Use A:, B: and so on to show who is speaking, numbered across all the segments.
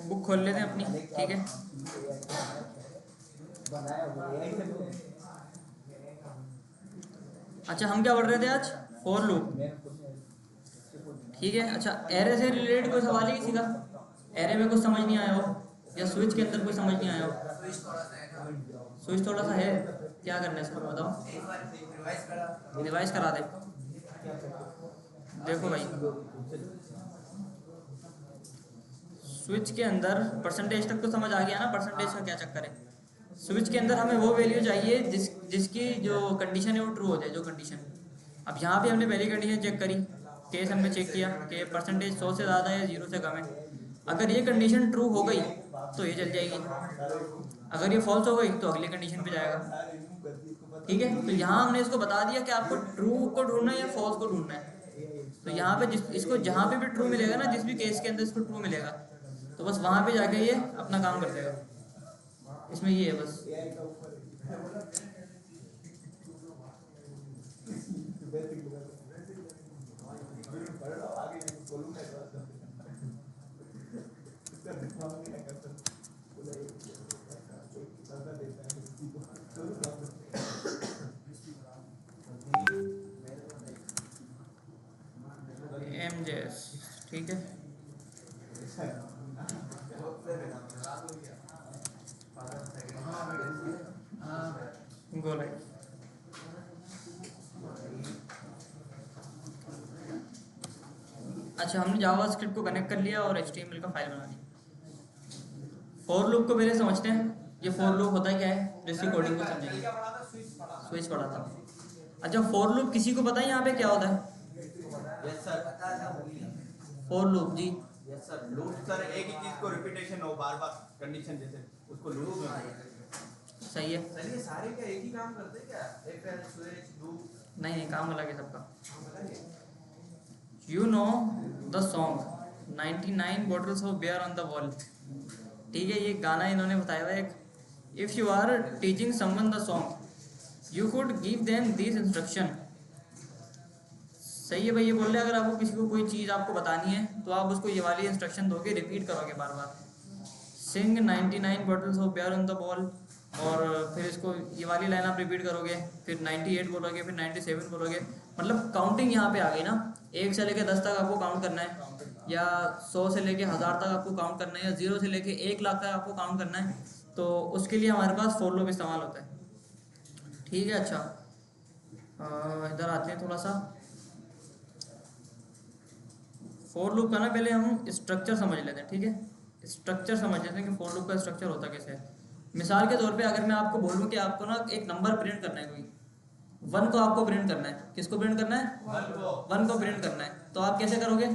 A: Book खोल लेते हैं अपनी, ठीक है। अच्छा हम क्या पढ़ रहे थे आज? फॉर लूप, ठीक है। अच्छा एरे से रिलेटेड कोई सवाल है किसी का? एरे में कुछ समझ नहीं आया हो, या स्विच के अंदर कोई समझ नहीं आया हो? स्विच थोड़ा सा है, क्या करना है इसको बताओ, रिवाइज करा दे। देखो भाई, स्विच के अंदर परसेंटेज तक तो समझ आ गया ना, परसेंटेज का क्या चक्कर है। स्विच के अंदर हमें वो वैल्यू चाहिए जिसकी जो कंडीशन है वो ट्रू हो जाए, जो कंडीशन। अब यहाँ पे हमने पहली कंडीशन चेक करी, केस हमने चेक किया कि परसेंटेज 100 से ज़्यादा है 0 से कम है। अगर ये कंडीशन ट्रू हो गई तो ये चल जाएगी, अगर ये फॉल्स हो गई तो अगली कंडीशन पे जाएगा, ठीक है। तो यहाँ हमने इसको बता दिया कि आपको ट्रू को ढूंढना है या फॉल्स को ढूंढना है। तो यहाँ पे इसको जहाँ पे भी ट्रू मिलेगा ना, जिस भी केस के अंदर इसको ट्रू मिलेगा, तो बस वहाँ पे जाके ये अपना काम कर देगा। इसमें ये है बस। MJS, ठीक है। Go live. अच्छा हमने जावास्क्रिप्ट को कनेक्ट कर लिया और HTML का फाइल बना ली। फॉर लूप को पहले समझते हैं, ये फॉर लूप होता है क्या है, जिसकी कोडिंग को समझेंगे। स्विच पढ़ा था। अच्छा फॉर लूप किसी को पता है यहाँ पे क्या होता है?
B: Yes sir.
A: फॉर लूप जी।
B: यस सर, लूप सर एक ही चीज को रिपीटेशन हो बार बार, कंडीशन जैसे उसको लूप में।
A: सही है।
B: सर ये सारे क्या एक ही काम करते हैं क्या? एक पहले स्विच लूप?
A: नहीं नहीं, काम अलग है सबका। You know the song 99 bottles of beer on the wall, ठीक है। ये गाना इन्होंने बताया हुआ एक, if you are teaching someone the song you could give them this instruction. सही है भाई, ये बोल रहे हैं अगर आपको किसी को कोई चीज़ आपको बतानी है तो आप उसको ये वाली इंस्ट्रक्शन दोगे, रिपीट करोगे बार बार। सिंग 99 bottles of beer on the wall, और फिर इसको ये वाली लाइन आप रिपीट करोगे, फिर 98 बोलोगे, फिर 97 बोलोगे। मतलब काउंटिंग यहाँ पे आ गई ना, 1 से लेके 10 तक आपको काउंट करना है, या 100 से लेके 1000 तक आपको काउंट करना है, या 0 से लेके 1 लाख तक आपको काउंट करना है। तो उसके लिए हमारे पास फॉर लूप इस्तेमाल होता है, ठीक है। अच्छा इधर आते हैं थोड़ा सा। फॉर लूप का ना पहले हम स्ट्रक्चर समझ लेते हैं, ठीक है। स्ट्रक्चर समझ लेते हैं कि फॉर लूप का स्ट्रक्चर होता कैसे है। मिसाल के तौर पे अगर मैं आपको बोलूँ कि आपको ना एक नंबर प्रिंट करना है, कोई 1 को आपको प्रिंट करना है। किसको प्रिंट करना है? 1 को प्रिंट करना है। तो आप कैसे करोगे?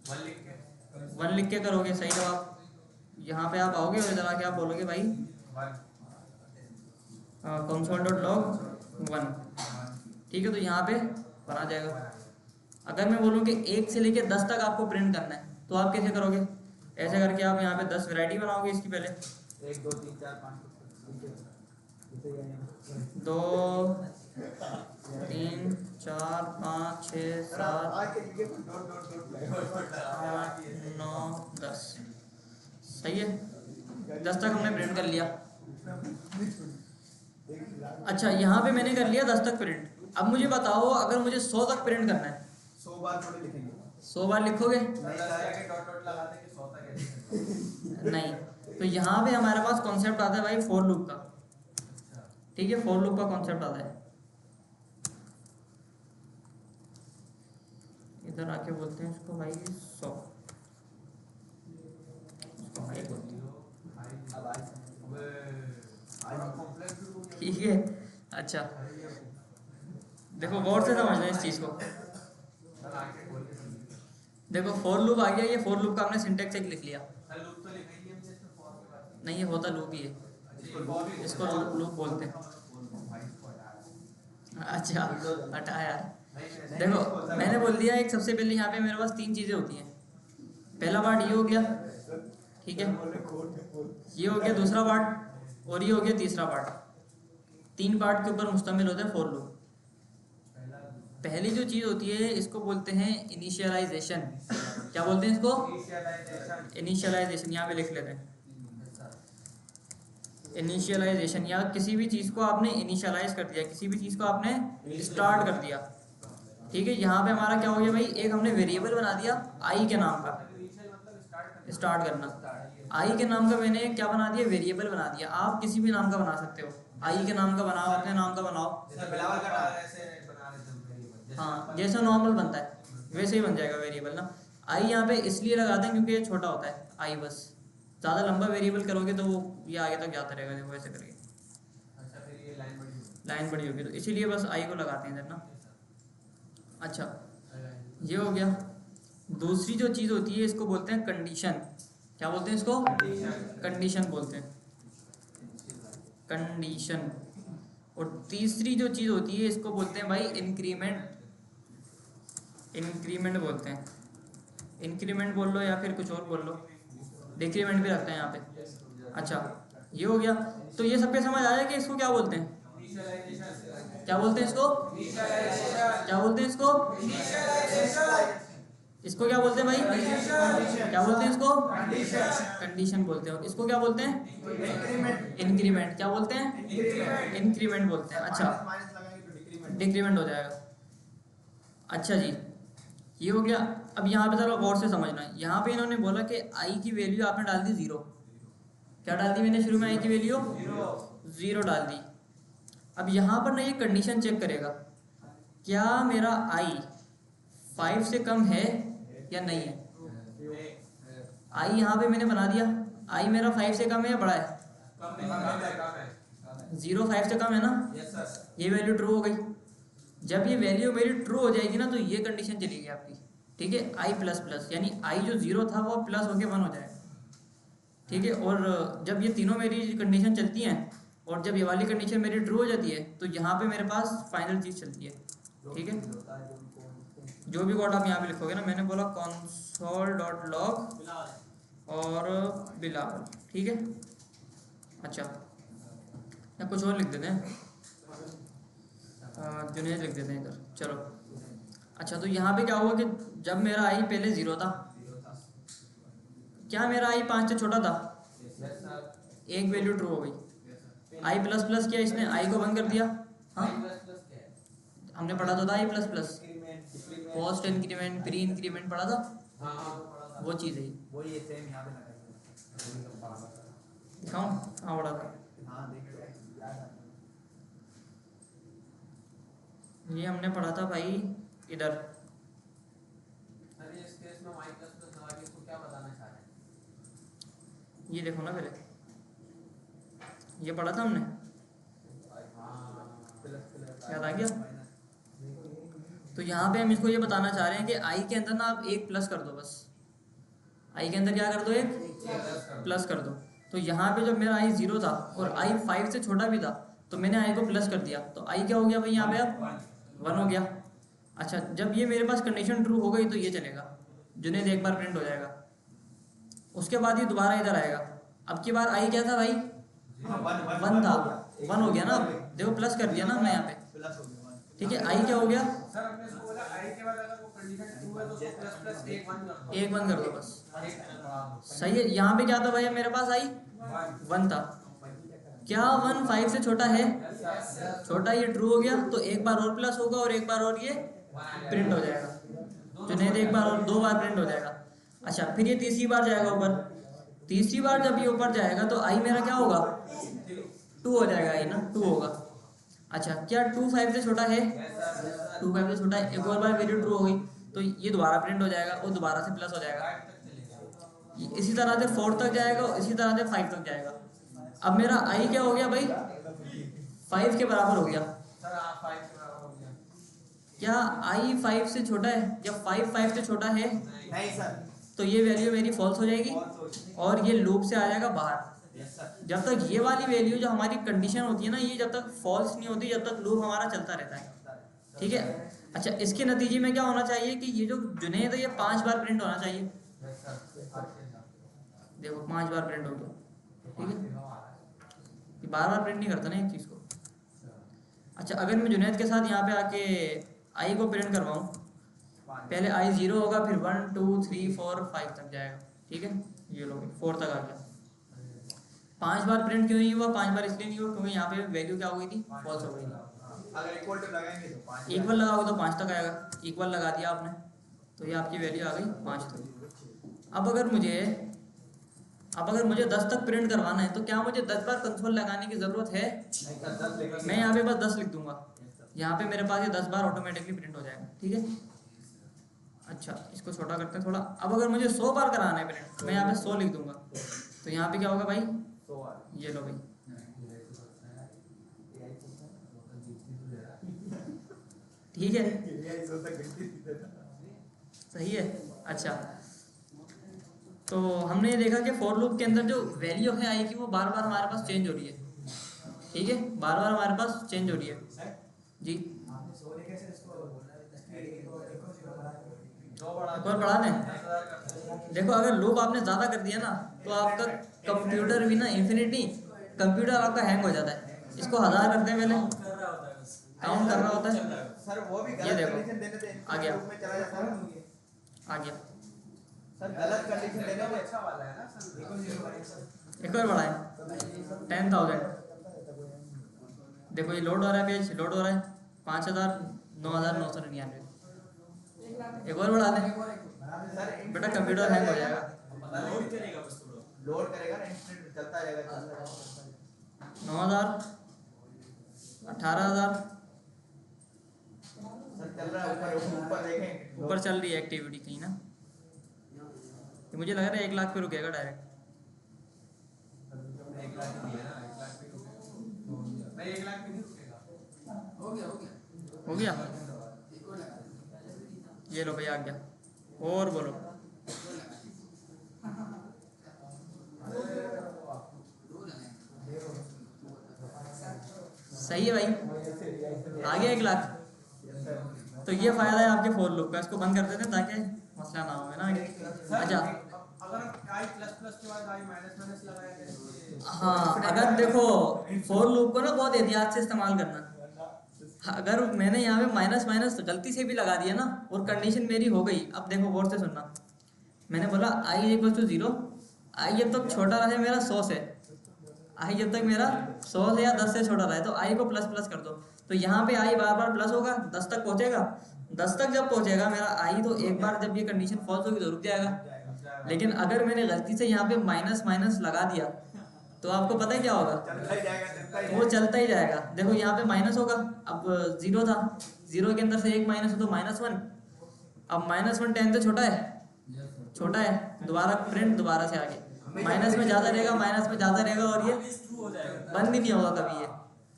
A: 1 लिख के करोगे, सही जवाब। यहाँ पे आप आओगे और इधर आके आप बोलोगे भाई console.log 1, ठीक है। तो यहाँ पे बना जाएगा। अगर मैं बोलूँ कि 1 से लेके 10 तक आपको प्रिंट करना है तो आप कैसे करोगे? ऐसे करके आप यहाँ पे 10 वैरायटी बनाओगे इसकी। पहले
B: 1 2 3 4 5
A: 2 3 4 5 6 7 8 9 10, सही है। 10 तक हमने प्रिंट कर लिया। अच्छा यहाँ पे मैंने कर लिया 10 तक प्रिंट। अब मुझे बताओ अगर मुझे 100 तक प्रिंट करना है,
B: 100 बार थोड़ी लिखेंगे।
A: 100 बार लिखोगे? नहीं। तो यहाँ पे हमारे पास कॉन्सेप्ट आता है भाई फॉर लूप का, ठीक है। फॉर लूप का कॉन्सेप्ट आता है, इधर आके बोलते हैं इसको भाई 100, इसको भाई बोलते हैं, ठीक है। अच्छा देखो गौर से समझना इस चीज़ को। देखो फॉर लूप आ गया, ये फॉर लूप का हमने सिंटेक्स एक लिख लिया। नहीं ये होता लूप ही है, इसको लूप बोलते हैं। अच्छा हटा यार। देखो मैंने बोल दिया एक, सबसे पहले यहाँ पे मेरे पास 3 चीज़ें होती हैं। पहला पार्ट ये हो गया, ठीक है, ये हो गया दूसरा पार्ट, और ये हो गया तीसरा पार्ट। 3 पार्ट के ऊपर मुश्तमिल होता है फॉर लूप। पहली जो चीज़ होती है इसको बोलते हैं इनिशियलाइजेशन। क्या बोलते हैं इसको? इनिशियलाइजेशन। यहाँ पे लिख लेते हैं इनिशियलाइजेशन, या किसी भी चीज़ को आपने इनिशियलाइज कर दिया, किसी भी चीज़ को आपने स्टार्ट कर दिया। ठीक है, यहाँ पे हमारा क्या हो गया भाई, एक हमने वेरिएबल बना दिया आई के नाम का, स्टार्ट करना। आई के नाम का मैंने क्या बना दिया, वेरिएबल बना दिया। आप किसी भी नाम का बना सकते हो, आई के नाम का बनाओ, अपने नाम का बनाओ। हाँ, जैसा नॉर्मल बनता है वैसे ही बन जाएगा वेरिएबल ना। आई यहाँ पे इसलिए लगाते हैं क्योंकि ये छोटा होता है आई, बस। ज़्यादा लंबा वेरिएबल करोगे तो वो ये आगे तक जाता रहेगा, देखो ऐसे करके।
B: अच्छा, फिर ये
A: लाइन बड़ी होगी तो इसीलिए बस आई को लगाते हैं इधर ना। अच्छा, ये हो गया। दूसरी जो चीज़ होती है इसको बोलते हैं कंडीशन। क्या बोलते हैं इसको? कंडीशन बोलते हैं, कंडीशन। और तीसरी जो चीज़ होती है इसको बोलते हैं भाई इंक्रीमेंट। इंक्रीमेंट बोलते हैं, इंक्रीमेंट बोल लो या फिर कुछ और बोल लो, डिक्रीमेंट भी रखते हैं यहाँ पे। अच्छा, ये हो गया। तो ये सबके समझ आया कि इसको क्या बोलते हैं? क्या बोलते हैं इसको? क्या बोलते हैं इसको? इसको क्या बोलते हैं भाई? क्या बोलते हैं इसको? कंडीशन बोलते हैं। इसको क्या बोलते हैं? इंक्रीमेंट। क्या बोलते हैं? इंक्रीमेंट बोलते हैं। अच्छा, डिक्रीमेंट हो जाएगा। अच्छा जी, ये हो गया। अब यहाँ पे जरा गौर से समझना, यहाँ पे इन्होंने बोला कि आई की वैल्यू आपने डाल दी 0। क्या डाल दी मैंने शुरू में? आई की वैल्यू 0 डाल दी। अब यहाँ पर ना ये कंडीशन चेक करेगा, क्या मेरा आई 5 से कम है या नहीं है। आई यहाँ पे मैंने बना दिया, आई मेरा 5 से कम है या बड़ा है? 0 5 से कम है ना। ये वैल्यू ट्रू हो गई। जब ये वैल्यू मेरी ट्रू हो जाएगी ना तो ये कंडीशन चलेगी आपकी। ठीक है, आई प्लस प्लस, यानी आई जो 0 था वो प्लस होके 1 हो जाएगा। ठीक है, और जब ये तीनों मेरी कंडीशन चलती हैं और जब ये वाली कंडीशन मेरी ट्रू हो जाती है तो यहाँ पे मेरे पास फाइनल चीज़ चलती है। ठीक है, जो भी कोड आप यहाँ पे लिखोगे ना, मैंने बोला console.log और बिलावल। ठीक है, अच्छा या कुछ और लिख देते हैं, जुनेद लिख देते हैं इधर। चलो, अच्छा तो यहाँ पे क्या हुआ कि जब मेरा आई पहले 0 था, क्या मेरा आई 5 से छोटा था? एक वैल्यू ट्रू हो गई। आई प्लस प्लस किया इसने, आई को बंद कर दिया। हाँ, हमने पढ़ा तो था I plus plus, post increment, pre increment पढ़ा था, वो चीज़ है।
B: वो ये सेम यहाँ पे लगा
A: दिखाऊं? हाँ, पढ़ा था। ये हमने पढ़ा था भाई इधर।
B: इस केस में y प्लस प्लस लगा के इसको क्या बताना चाह रहे हैं?
A: ये देखो ना, पहले ये पढ़ा था हमने, याद आ गया? तो यहाँ पे हम इसको ये बताना चाह रहे हैं कि आई के अंदर ना आप एक प्लस कर दो, बस आई के अंदर क्या कर दो, एक प्लस कर दो। तो यहाँ पे जब मेरा आई 0 था और आई 5 से छोटा भी था तो मैंने आई को प्लस कर दिया, तो आई क्या हो गया भाई यहाँ पे? अब 1 हो गया। अच्छा, जब ये मेरे पास कंडीशन ट्रू हो गई तो ये चलेगा, जुनेद एक बार प्रिंट हो जाएगा। उसके बाद ये दोबारा इधर आएगा। अब की बार आई क्या था भाई? 1 था, 1 हो गया ना। देखो प्लस कर दिया ना हमने यहाँ पे। ठीक है, आई क्या हो गया?
B: सर आपने इसको बोला आई के बाद अगर वो कंडीशन ट्रू है तो उसको प्लस प्लस 1 1 कर दो।
A: 1 1 कर दो बस। सही है। यहाँ पे क्या था भाई मेरे पास? आई 1 था। क्या 1 5 से छोटा है? छोटा। ये ट्रू हो गया तो एक बार और प्लस होगा और एक बार और ये प्रिंट हो जाएगा। जुनेद एक बार और 2 बार प्रिंट हो जाएगा। अच्छा, फिर ये तीसरी बार जाएगा ऊपर। तीसरी बार जब ये ऊपर जाएगा तो आई मेरा क्या होगा? 2 हो जाएगा। आई ना 2 होगा। अच्छा, क्या 2 5 से छोटा है? 2 5 से छोटा है। एक और बार वैल्यू ट्रू हो गई तो ये दोबारा प्रिंट हो जाएगा और दोबारा से प्लस हो जाएगा। इसी तरह से 4 तक जाएगा और इसी तरह से 5 तक जाएगा। अब मेरा आई क्या हो गया भाई? 5 के बराबर हो गया।
B: सर आप 5 के बराबर हो गया।
A: क्या आई 5 से छोटा है या 5 5 से छोटा है?
B: नहीं सर।
A: तो ये वैल्यू मेरी फॉल्स हो जाएगी और ये लूप से आ जाएगा बाहर। जब तक ये वाली वैल्यू जो हमारी कंडीशन होती है ना, ये जब तक फॉल्स नहीं होती, जब तक लूप हमारा चलता रहता है। ठीक है। अच्छा, इसके नतीजे में क्या होना चाहिए कि ये जो जुनेद है ये 5 बार प्रिंट होना चाहिए। देखो 5 बार प्रिंट हो गया। ठीक है, बार बार प्रिंट नहीं करता ना एक चीज़ को। अच्छा, अगर मैं जुनेद के साथ यहाँ पे आके आई को प्रिंट करवाऊँ, पहले आई 0 होगा, फिर 1 2 3 4 5 तक जाएगा, ठीक है। ये लो 4 तक आ गया। 5 बार प्रिंट क्यों नहीं हुआ? 5 बार इसलिए नहीं हुआ क्योंकि यहाँ पे वैल्यू क्या हो गई थी, फॉल्स हो गई थी।
B: अगर इक्वल टू लगाएंगे तो 5
A: इक्वल लगाओगे तो 5 तक आएगा, इक्वल लगा दिया आपने तो ये आपकी वैल्यू आ गई 5 तक। अब अगर मुझे 10 तक प्रिंट करवाना है तो क्या मुझे 10 बार कंसोल लगाने की ज़रूरत है? मैं यहाँ पे बस 10 लिख दूंगा, यहाँ पे मेरे पास ये 10 बार ऑटोमेटिकली प्रिंट हो जाएगा, ठीक है। अच्छा, इसको छोटा करते हैं थोड़ा। अब अगर मुझे 100 बार कराना है प्रिंट, मैं यहाँ पे 100 लिख दूंगा, तो यहाँ पे क्या होगा भाई, ये लो भाई, ठीक है, सही है। अच्छा, तो हमने ये देखा कि फॉर लूप के अंदर जो वैल्यू है आई की वो बार बार हमारे पास चेंज हो रही है, ठीक है, बार बार हमारे पास चेंज हो रही है जी। एक और बढ़ा दें। देखो अगर लूप आपने ज़्यादा कर दिया ना तो आपका कंप्यूटर भी ना इंफिनिटी, कंप्यूटर आपका हैंग हो जाता है। इसको 1000 करते हैं, पहले काउंट कर रहा होता है।
B: सर वो भी
A: ये
B: गलत
A: देखो,
B: कंडीशन देने से
A: आ गया।
B: लूप में चला जाता है।
A: आ गया,
B: सर गलत कंडीशन देने से
C: अच्छा वाला है ना सर।
A: एक और बढ़ाएं 10,000। देखो ये लोड हो रहा है, पेज लोड हो रहा है, 5000 9,999। एक और बढ़ा दें, बेटा कंप्यूटर हैंग हो जाएगा।
C: लोड करेगा बस थोड़ा।
B: लोड करेगा ना, इंस्टेंट चलता रहेगा
A: 9,000 18,000
B: सर चल रहा है ऊपर देखें
A: ऊपर चल रही है एक्टिविटी कहीं ना। तो मुझे लग रहा है 1 लाख पे रुकेगा डायरेक्ट।
C: 1 लाख ही है ना, 1 लाख पे रुकेगा। नहीं 1 लाख पे नहीं रुकेगा।
A: हो गया, ये लो भाई आ गया। और बोलो, सही है भाई, आ गया 1 लाख। तो ये फायदा है आपके फॉर लूप का। इसको बंद कर देते हैं ताकि मसला ना हो, है ना आगे। अच्छा,
C: अगर i प्लस प्लस के बाद i माइनस माइनस लगाया जाए,
A: हाँ अगर देखो फॉर लूप को ना बहुत एहतियात से इस्तेमाल करना। अगर मैंने यहाँ पे माइनस माइनस गलती से भी लगा दिया ना और कंडीशन मेरी हो गई, अब देखो गौर से सुनना, मैंने बोला i इक्वल टू 0, आई जब तक छोटा रहे मेरा 100 से, आई जब तक मेरा 100 से या 10 से छोटा रहे तो आई को प्लस प्लस कर दो। तो यहाँ पे आई बार बार प्लस होगा, 10 तक पहुँचेगा। 10 तक जब पहुँचेगा मेरा आई, तो एक बार जब ये कंडीशन फॉल्स होगी तो रुक जाएगा। लेकिन अगर मैंने गलती से यहाँ पे माइनस माइनस लगा दिया तो आपको पता है क्या होगा,
B: चलता ही जाएगा
A: वो चलता ही जाएगा। देखो यहाँ पे माइनस होगा, अब 0 था, 0 के अंदर से 1 माइनस हो तो -1। अब -1 10 से छोटा है, दोबारा प्रिंट दोबारा से आगे माइनस में ज़्यादा रहेगा, माइनस में ज़्यादा रहेगा और ये
C: ट्रू हो जाएगा।
A: बंद ही नहीं होगा कभी, ये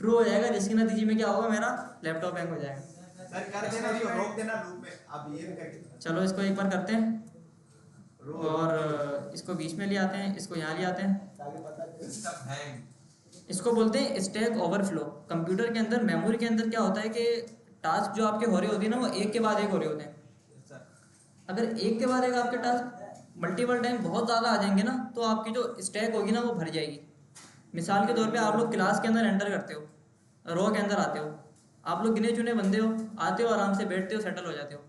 A: ट्रू हो जाएगा, जिसके नतीजे में क्या होगा, मेरा लैपटॉप हैंग हो जाएगा।
B: सर कर देना, इसको रोक देना लूप में। अब ये भी करके
A: चलो इसको एक बार करते हैं और इसको बीच में ले आते हैं, इसको यहाँ ले आते हैं।
C: Stuff hang.
A: इसको बोलते हैं स्टैक ओवरफ्लो। कंप्यूटर के अंदर मेमोरी के अंदर क्या होता है कि टास्क जो आपके हो रहे होते हैं ना वो एक के बाद एक हो रहे होते हैं। अगर एक के बाद एक आपके टास्क मल्टीपल टाइम बहुत ज़्यादा आ जाएंगे ना तो आपकी जो स्टैक होगी ना वो भर जाएगी। मिसाल के तौर पे आप लोग क्लास के अंदर एंटर करते हो, रो के अंदर आते हो, आप लोग गिने चुने बंदे हो, आते हो आराम से बैठते हो, सेटल हो जाते हो।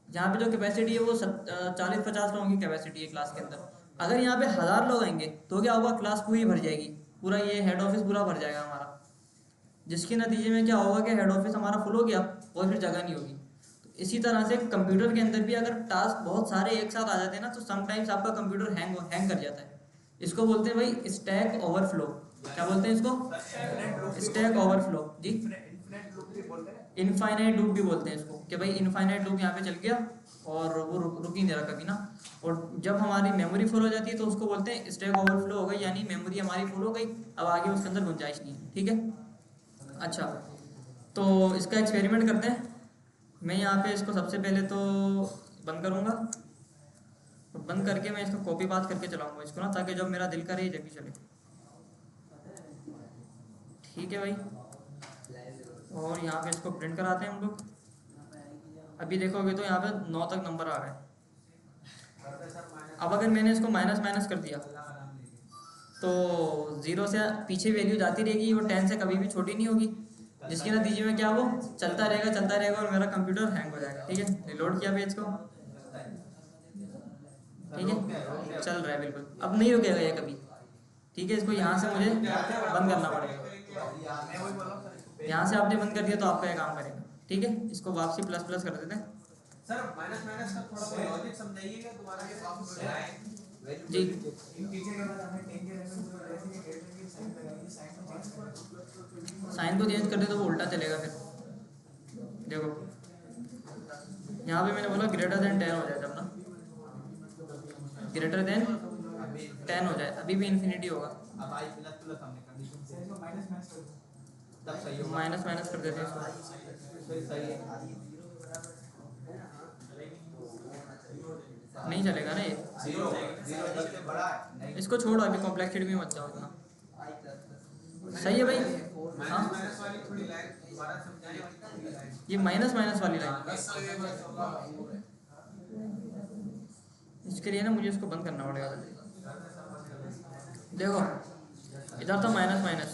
A: यहाँ पे जो कैपेसिटी है वो 40-50 लोगों की कैपेसिटी है क्लास के अंदर। अगर यहाँ पे 1000 लोग आएंगे तो क्या होगा, क्लास पूरी भर जाएगी, पूरा ये हेड ऑफिस पूरा भर जाएगा हमारा, जिसके नतीजे में क्या होगा कि हेड ऑफिस हमारा फुल हो गया और फिर जगह नहीं होगी। तो इसी तरह से कंप्यूटर के अंदर भी अगर टास्क बहुत सारे एक साथ आ जाते हैं ना तो समटाइम्स आपका कंप्यूटर हैंग कर जाता है। इसको बोलते हैं भाई स्टैक ओवरफ्लो। क्या बोलते हैं इसको? स्टैक ओवरफ्लो जी,
B: इन्फिनिट लूप भी बोलते हैं।
A: इनफाइनाइट लूप भी बोलते हैं इसको, कि भाई इनफाइनाइट लूप यहाँ पे चल गया और वो रुक ही नहीं रहा कभी ना। और जब हमारी मेमोरी फुल हो जाती है तो उसको बोलते हैं स्टैक ओवरफ्लो हो गई, यानी मेमोरी हमारी फुल हो गई, अब आगे उसके अंदर गुंजाइश नहीं है। ठीक है, अच्छा तो इसका एक्सपेरिमेंट करते हैं। मैं यहाँ पे इसको सबसे पहले तो बंद करूँगा, तो बंद करके मैं इसको कॉपी पास करके चलाऊँगा इसको ना, ताकि जब मेरा दिल करे जब भी चले। ठीक है भाई, और यहाँ पे इसको प्रिंट कराते हैं हम लोग। अभी देखोगे तो यहाँ पे 9 तक नंबर आ गए। अब अगर मैंने इसको माइनस माइनस कर दिया तो 0 से पीछे वैल्यू जाती रहेगी, वो 10 से कभी भी छोटी नहीं होगी। जिसके नतीजे में क्या वो चलता रहेगा और मेरा कंप्यूटर हैंग हो जाएगा। ठीक है, रिलोड किया पेज को, ठीक है, चल रहा है बिल्कुल, अब नहीं रुकेगा ये कभी। ठीक है, इसको यहाँ से मुझे बंद करना पड़ेगा,
B: मैं वही बोल रहा हूँ सर, इसको
A: यहाँ से आपने बंद कर दिया तो आपका ये काम करेगा। ठीक है, इसको वापसी प्लस प्लस कर देते हैं।
C: सर माइनस माइनस का थोड़ा सा लॉजिक समझाइएगा दोबारा ये वापस
A: जी,
D: पीछे के बाद हमने 10 के रेफरेंस को ऐसे ही गेट की साइन लगाई, साइन को चेंज करो।
A: साइन को चेंज कर दे तो वो उल्टा चलेगा फिर। देखो यहाँ पे मैंने बोला ग्रेटर देन 10 हो जाए जब ना, ग्रेटर देन 10 हो जाए, अभी भी इन्फिनिटी होगा।
B: अब आई प्लस प्लस हमने कंडीशन से
D: इसको माइनस माइनस कर दो।
B: तब सही होगा।
A: माइनस माइनस कर देते हैं इसको,
B: फिर सही है।
A: नहीं चलेगा ना ये,
B: जीरो जीरो सबसे बड़ा है नहीं।
A: इसको छोड़ो, अभी कॉम्प्लेक्सिटी में मत जाओ इतना। सही है भाई, हाँ
C: माइनस माइनस वाली थोड़ी लाइन दोबारा समझाइए।
A: ये माइनस माइनस वाली लाइन, इसके लिए ना मुझे इसको बंद करना पड़ेगा। देखो इधर था माइनस माइनस,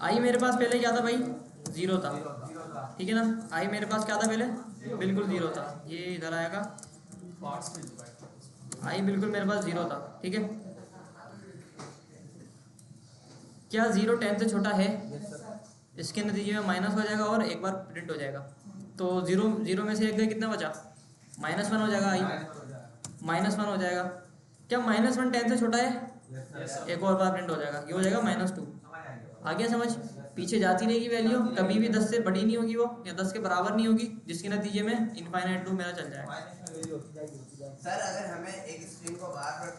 A: आई मेरे पास पहले क्या था भाई, 0 था। ठीक है ना, आई मेरे पास क्या था पहले, बिल्कुल 0 था। ये इधर आएगा, आई बिल्कुल मेरे पास 0 था। ठीक है, क्या 0 10 से छोटा है, इसके नतीजे में माइनस हो जाएगा और एक बार प्रिंट हो जाएगा। तो 0 में से एक गए, कितना बचा, -1 हो जाएगा। आई -1 हो जाएगा। क्या -1 10 से छोटा है, एक और बार प्रिंट हो जाएगा, ये हो जाएगा -2। आ गया समझ, पीछे जाती रहेगी वैल्यू, कभी भी 10 से बड़ी नहीं होगी वो, या 10 के बराबर नहीं होगी, जिसके नतीजे में इनफाइनाइट लूप मेरा चल जाएगा।
E: सर अगर हमें एक स्ट्रिंग को बार-बार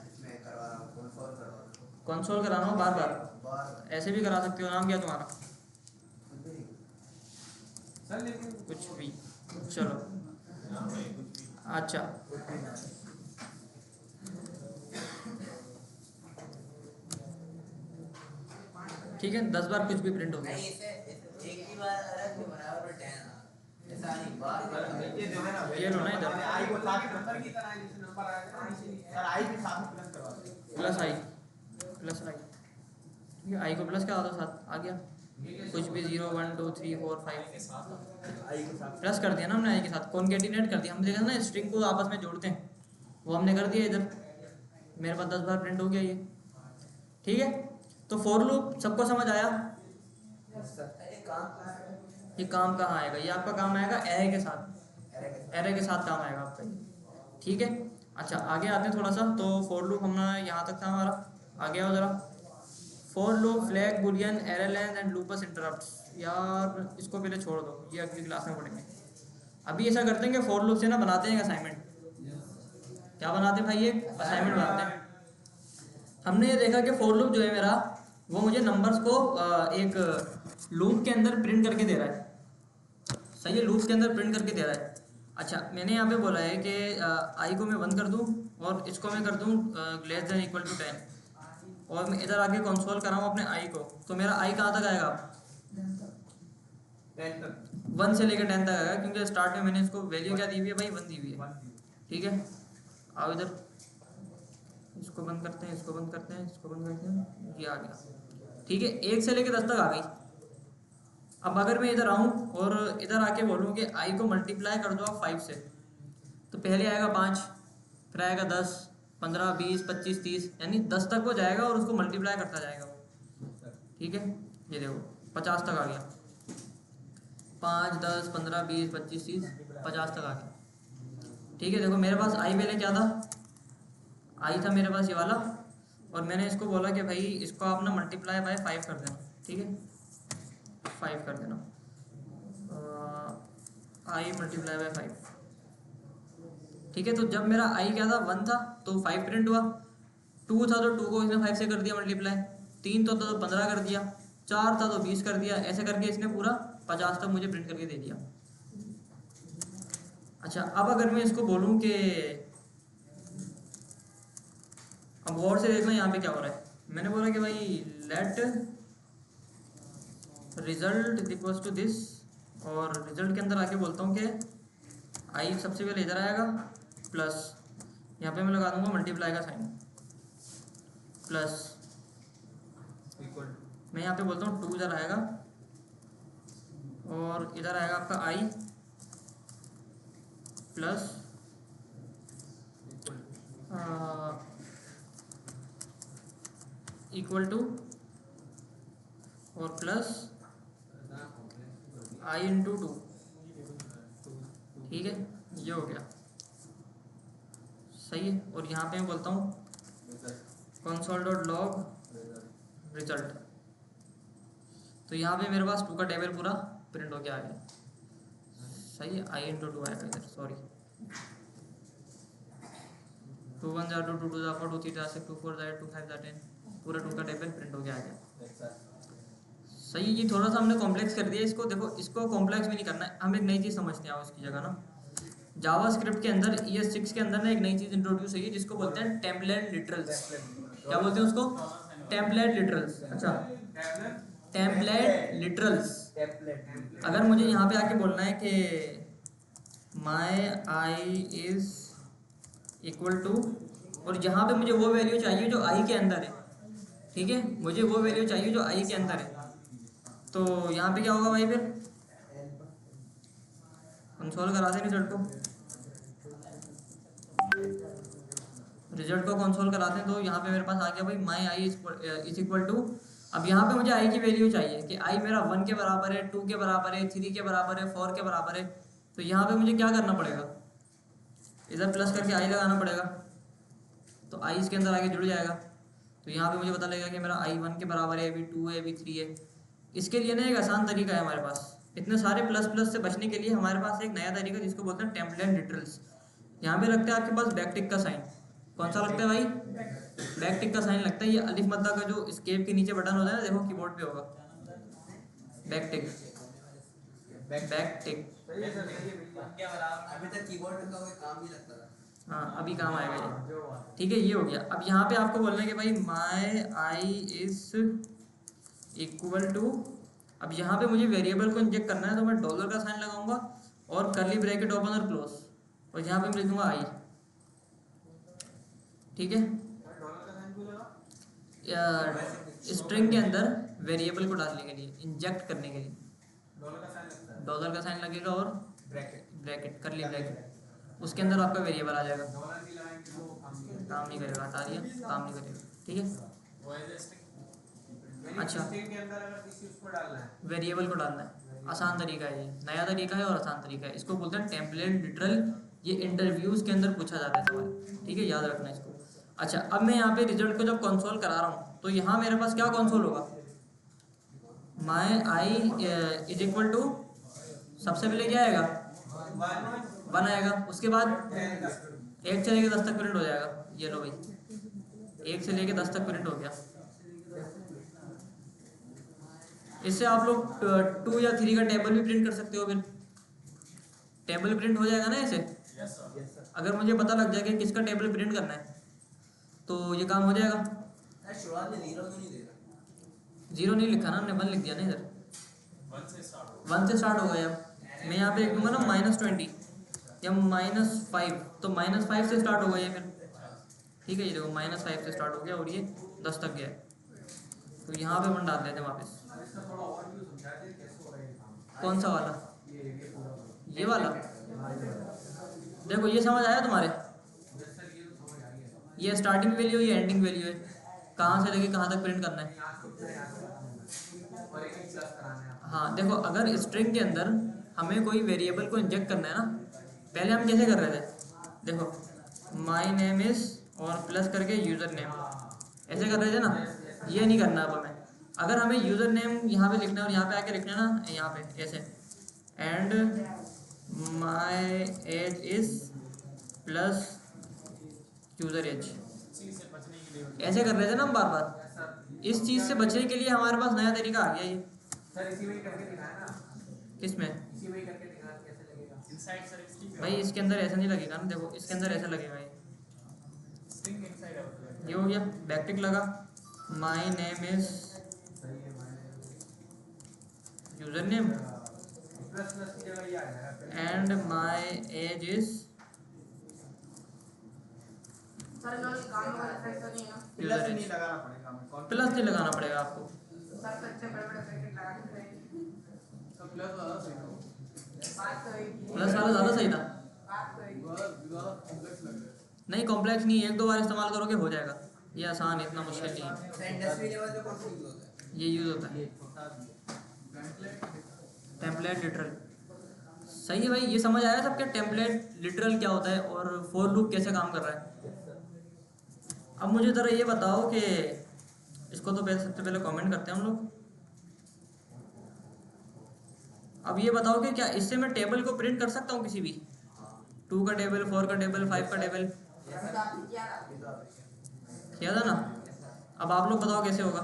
E: इसमें करवा रहा हूँ, कंसोल करवा रहा हूँ,
A: कंसोल कराना हो बार बार,
E: बार
A: ऐसे भी करा सकते हो। नाम क्या तुम्हारा,
C: सर लेकिन
A: कुछ भी, चलो अच्छा। ठीक है, 10 बार कुछ भी प्रिंट हो गया।
E: नहीं इसे एक ही बार अलग के बराबर 10 ऐसा नहीं बार-बार
B: ये दे देना,
A: ये लो ना इधर,
B: आई को साथ में
C: नंबर की तरह जैसे नंबर आएगा ना इसीलिए
B: सर आई के साथ में प्लस करवा दो।
A: प्लस आई, ठीक है, आई को प्लस क्या होता है, 7 आ गया। कुछ भी 0 1 2 3 4 5
B: आई के साथ
A: प्लस कर दिया ना हमने, आई के साथ कॉन्केटिनेट कर दिया। हम देखा ना स्ट्रिंग को आपस में जोड़ते हैं, वो हमने कर दिया इधर, मेरे पास 10 बार प्रिंट हो गया ये। ठीक है, तो फॉर लूप सबको समझ आया।
E: अरे काम कहाँ है?
A: ये काम कहाँ आएगा, ये आपका काम आएगा एरे के साथ,
E: अरे कैसे?
A: एरे के साथ काम आएगा आपका ये। ठीक है, अच्छा आगे आते हैं थोड़ा सा। तो फॉर लूप हमने यहाँ तक था हमारा, आगे आओ जरा। For loop, flag, boolean, array length and loops interrupts. यार इसको पहले छोड़ दो, ये अगली क्लास में पढ़ेंगे। अभी ऐसा करते हैं कि फॉर लूप से ना बनाते हैं असाइनमेंट। क्या बनाते हैं भाई, एक असाइनमेंट बनाते हैं। हमने ये देखा कि फॉर लूप जो है मेरा, वो मुझे नंबर्स को एक लूप के अंदर प्रिंट करके दे रहा है। सही है, लूप के अंदर प्रिंट करके दे रहा है। अच्छा, मैंने यहाँ पे बोला है कि आई को मैं 1 कर दूँ और इसको मैं कर दूँ लेस देन इक्वल टू 10, और मैं इधर आके कंसोल कराऊँ अपने आई को, तो मेरा आई कहाँ तक आएगा,
B: 10 तक
A: 1 से लेकर 10 तक आएगा, क्योंकि स्टार्ट में मैंने इसको वैल्यू क्या दी हुई है भाई, 1 दी हुई है। ठीक है, आओ इधर, इसको बंद करते हैं, इसको बंद करते हैं, इसको बंद करते हैं, ये आ गया। ठीक है, 1 से लेकर 10 तक आ गई। अब अगर मैं इधर आऊँ और इधर आके बोलूँ कि आई को मल्टीप्लाई कर दो आप 5 से, तो पहले आएगा 5, फिर आएगा 10, 15, 20, 25, 30, यानी 10 तक वो जाएगा और उसको मल्टीप्लाई करता जाएगा वो। ठीक है, ये देखो 50 तक आ गया, 5, 10, 15, 20, 25, 30, 50 तक आ गया। ठीक है, देखो मेरे पास आई पहले क्या था, आई था मेरे पास ये वाला, और मैंने इसको बोला कि भाई इसको आप ना मल्टीप्लाई बाय 5 कर देना। ठीक है, 5 कर देना, आई मल्टीप्लाई बाय 5। ठीक है, तो जब मेरा आई क्या था, 1 था, तो 5 प्रिंट हुआ। 2 था तो 2 को इसने 5 से कर दिया मल्टीप्लाई, 3 तो 15 कर दिया, 4 था तो 20 कर दिया, ऐसे करके इसने पूरा 50 तक मुझे प्रिंट करके दे दिया। अच्छा, अब अगर मैं इसको बोलूँ कि, अब गौर से देखना यहाँ पे क्या हो रहा है। मैंने बोला कि भाई let result equals to this, और रिजल्ट के अंदर आके बोलता हूँ कि आई सबसे पहले इधर आएगा, प्लस यहाँ पे मैं लगा दूंगा मल्टीप्लाई का साइन, प्लस मैं यहाँ पे बोलता हूँ 2 इधर आएगा और इधर आएगा आपका आई प्लस इक्वल टू और प्लस आई इंटू 2। ठीक है, ये हो गया सही है। और यहाँ पे मैं बोलता हूँ कंसोल डॉट लॉग रिजल्ट, तो यहाँ पे मेरे पास 2 का टेबल पूरा प्रिंट होके आ गया। सही है, आई इंटू 2 आएगा इधर, सॉरी 2 1 जा 2 2 2 जा 4 2 3 जा 6 2 4 जा 2 5 जा 10, पूरा 2 का टेबल प्रिंट होके आ गया। सही, ये थोड़ा सा हमने कॉम्प्लेक्स कर दिया इसको। देखो इसको कॉम्प्लेक्स भी नहीं करना है, हम एक नई चीज़ समझते हैं उसकी जगह ना। जावास्क्रिप्ट के अंदर ES6 के अंदर ना एक नई चीज़ इंट्रोड्यूस हुई है जिसको बोलते हैं टेम्पलेट लिटरल्स। क्या बोलते हैं उसको? Template literals. अच्छा, टेम्पलेट लिटरल्स। अगर मुझे यहाँ पे आके बोलना है कि माई आई इज इक्वल टू, और यहाँ पे मुझे वो वैल्यू चाहिए जो आई के अंदर है, ठीक है, मुझे वो वैल्यू चाहिए जो आई के अंदर है, तो यहाँ पे क्या होगा भाई? फिर कंसोल करा दें रिजल्ट को कंसोल कराते हैं, तो यहाँ पे मेरे पास आ गया भाई माई आई इज इक्वल टू। अब यहाँ पे मुझे आई की वैल्यू चाहिए कि आई मेरा 1 के बराबर है, 2 के बराबर है, 3 के बराबर है, 4 के बराबर है। तो यहाँ पे मुझे क्या करना पड़ेगा? इधर प्लस करके आई लगाना पड़ेगा, तो आई इसके अंदर आके जुड़ जाएगा। तो यहाँ पे मुझे पता लगेगा कि मेरा आई 1 के बराबर है, अभी 2 है, अभी 3 है। इसके लिए ना एक आसान तरीका है हमारे पास, इतने सारे प्लस प्लस से बचने के लिए हमारे पास एक नया तरीका जिसको बोलते हैं टेम्पलेट लिटरल्स। यहाँ पे लगता है आपके पास बैकटिक का साइन। कौन सा लगता है भाई? बैकटिक का साइन लगता है। ये अलिफ मद्दा का जो स्केप के नीचे बटन होता है ना, देखो कीबोर्ड पे होगा बैकटिक, बैकटिक।
E: अभी तक कीबोर्ड का कोई काम नहीं लगता था।
A: हाँ, अभी काम आएगा ये। ठीक है, ये हो गया। अब यहाँ पे आपको बोलना है कि भाई माई आई इज इक्वल टू, अब यहाँ पे मुझे वेरिएबल को इंजेक्ट करना है, तो मैं डॉलर का साइन लगाऊंगा और कर्ली ब्रैकेट ओपन और क्लोज, और यहाँ पे मैं लिखूंगा आई। ठीक है, स्ट्रिंग के अंदर वेरिएबल को डालने के लिए, इंजेक्ट करने के लिए डॉलर का साइन लगेगा और ब्रैकेट, कर्ली ब्रैकेट, उसके अंदर आपका वेरिएबल आ जाएगा। काम नहीं करेगा, हटा दिया, काम नहीं करेगा। ठीक है, अच्छा, वेरिएबल को डालना है, आसान तरीका है ये, नया तरीका है और आसान तरीका है। इसको बोलते हैं टेम्पलेट लिटरल। ये इंटरव्यूज के अंदर पूछा जाता है सवाल, ठीक है, याद रखना इसको। अच्छा, अब मैं यहाँ पे रिजल्ट को जब कंसोल करा रहा हूँ, तो यहाँ मेरे पास क्या कंसोल होगा? माई आई इज इक्वल टू, सबसे पहले क्या आएगा? 1 आएगा, उसके बाद 1 से लेके 10 तक प्रिंट हो जाएगा। ये लो भाई, 1 से लेके 10 तक प्रिंट हो गया। इससे आप लोग 2 या 3 का टेबल भी प्रिंट कर सकते हो, फिर टेबल प्रिंट हो जाएगा ना ऐसे। अगर मुझे पता लग जाए कि किसका टेबल प्रिंट करना है, तो ये काम हो जाएगा।
E: शुरुआत में 0 तो नहीं दे रहा,
A: 0 नहीं लिखा ना हमने, 1 लिख दिया ना इधर। 1 से स्टार्ट हो गया। मैं यहाँ पे लिख दूंगा ना -20 या -5, तो -5 से स्टार्ट हो गया ये फिर। ठीक है, ये देखो -5 से स्टार्ट हो गया और ये 10 तक गया। तो यहाँ पे अपन डाल देते हैं वापस। कौन सा वाला? ये वाला। देखो ये समझ आया तुम्हारे? ये स्टार्टिंग वैल्यू, ये एंडिंग वैल्यू है, कहाँ से लेके कहाँ तक प्रिंट करना है। हाँ देखो, अगर स्ट्रिंग के अंदर हमें कोई वेरिएबल को इंजेक्ट करना है ना, पहले हम कैसे कर रहे थे? देखो माई नेम इज और प्लस करके यूज़र नेम, ऐसे कर रहे थे ना। ये नहीं करना अब हमें। अगर हमें यूज़र नेम यहाँ पे लिखना है और यहाँ पे आके लिखना है ना, यहाँ पे ऐसे, and my age is plus user age, ऐसे कर रहे थे ना हम बार बार। इस चीज़ से बचने के लिए हमारे पास नया तरीका आ गया ये।
C: सर इसी में ही करके दिखाया ना,
A: किसमें?
C: इसी में ही करके दिखाया कैसे लगेगा। इनसाइड सर
A: भाई इसके अंदर ऐसा नहीं लगेगा ना, देखो इसके अंदर ऐसा लगेगा। ये हो गया, बैकटिक लगा, my name is user name
C: plus plus की जगह ये आ जाएगा
A: and my age is
B: plus नहीं लगाना पड़ेगा हमें,
A: प्लस नहीं लगाना पड़ेगा आपको।
F: सर तो अच्छे बड़े बड़े पैकेट लगा के
C: अब प्लस वाला सही था।
F: बात तो एक ही
A: प्लस वाला ज़्यादा सही था।
F: बात तो एक ही
C: ज़्यादा कॉम्प्लेक्स लग रहा है।
A: नहीं कॉम्प्लेक्स नहीं, एक दो बार इस्तेमाल करोगे हो जाएगा, ये आसान है, इतना मुश्किल नहीं है।
E: सर इंडस्ट्री लेवल पे कौन सा यूज होता है?
A: ये यूज़ होता है टेम्पलेट लिटरल। सही है भाई, ये समझ आया सबके टेम्पलेट लिटरल क्या होता है और फॉर लूप कैसे काम कर रहा है। अब मुझे ज़रा ये बताओ कि इसको तो पहले सबसे पहले कमेंट करते हैं हम लोग। अब ये बताओ कि क्या इससे मैं टेबल को प्रिंट कर सकता हूँ किसी भी, 2 का टेबल, 4 का टेबल, 5 का टेबल? किया था ना। अब आप लोग बताओ कैसे होगा,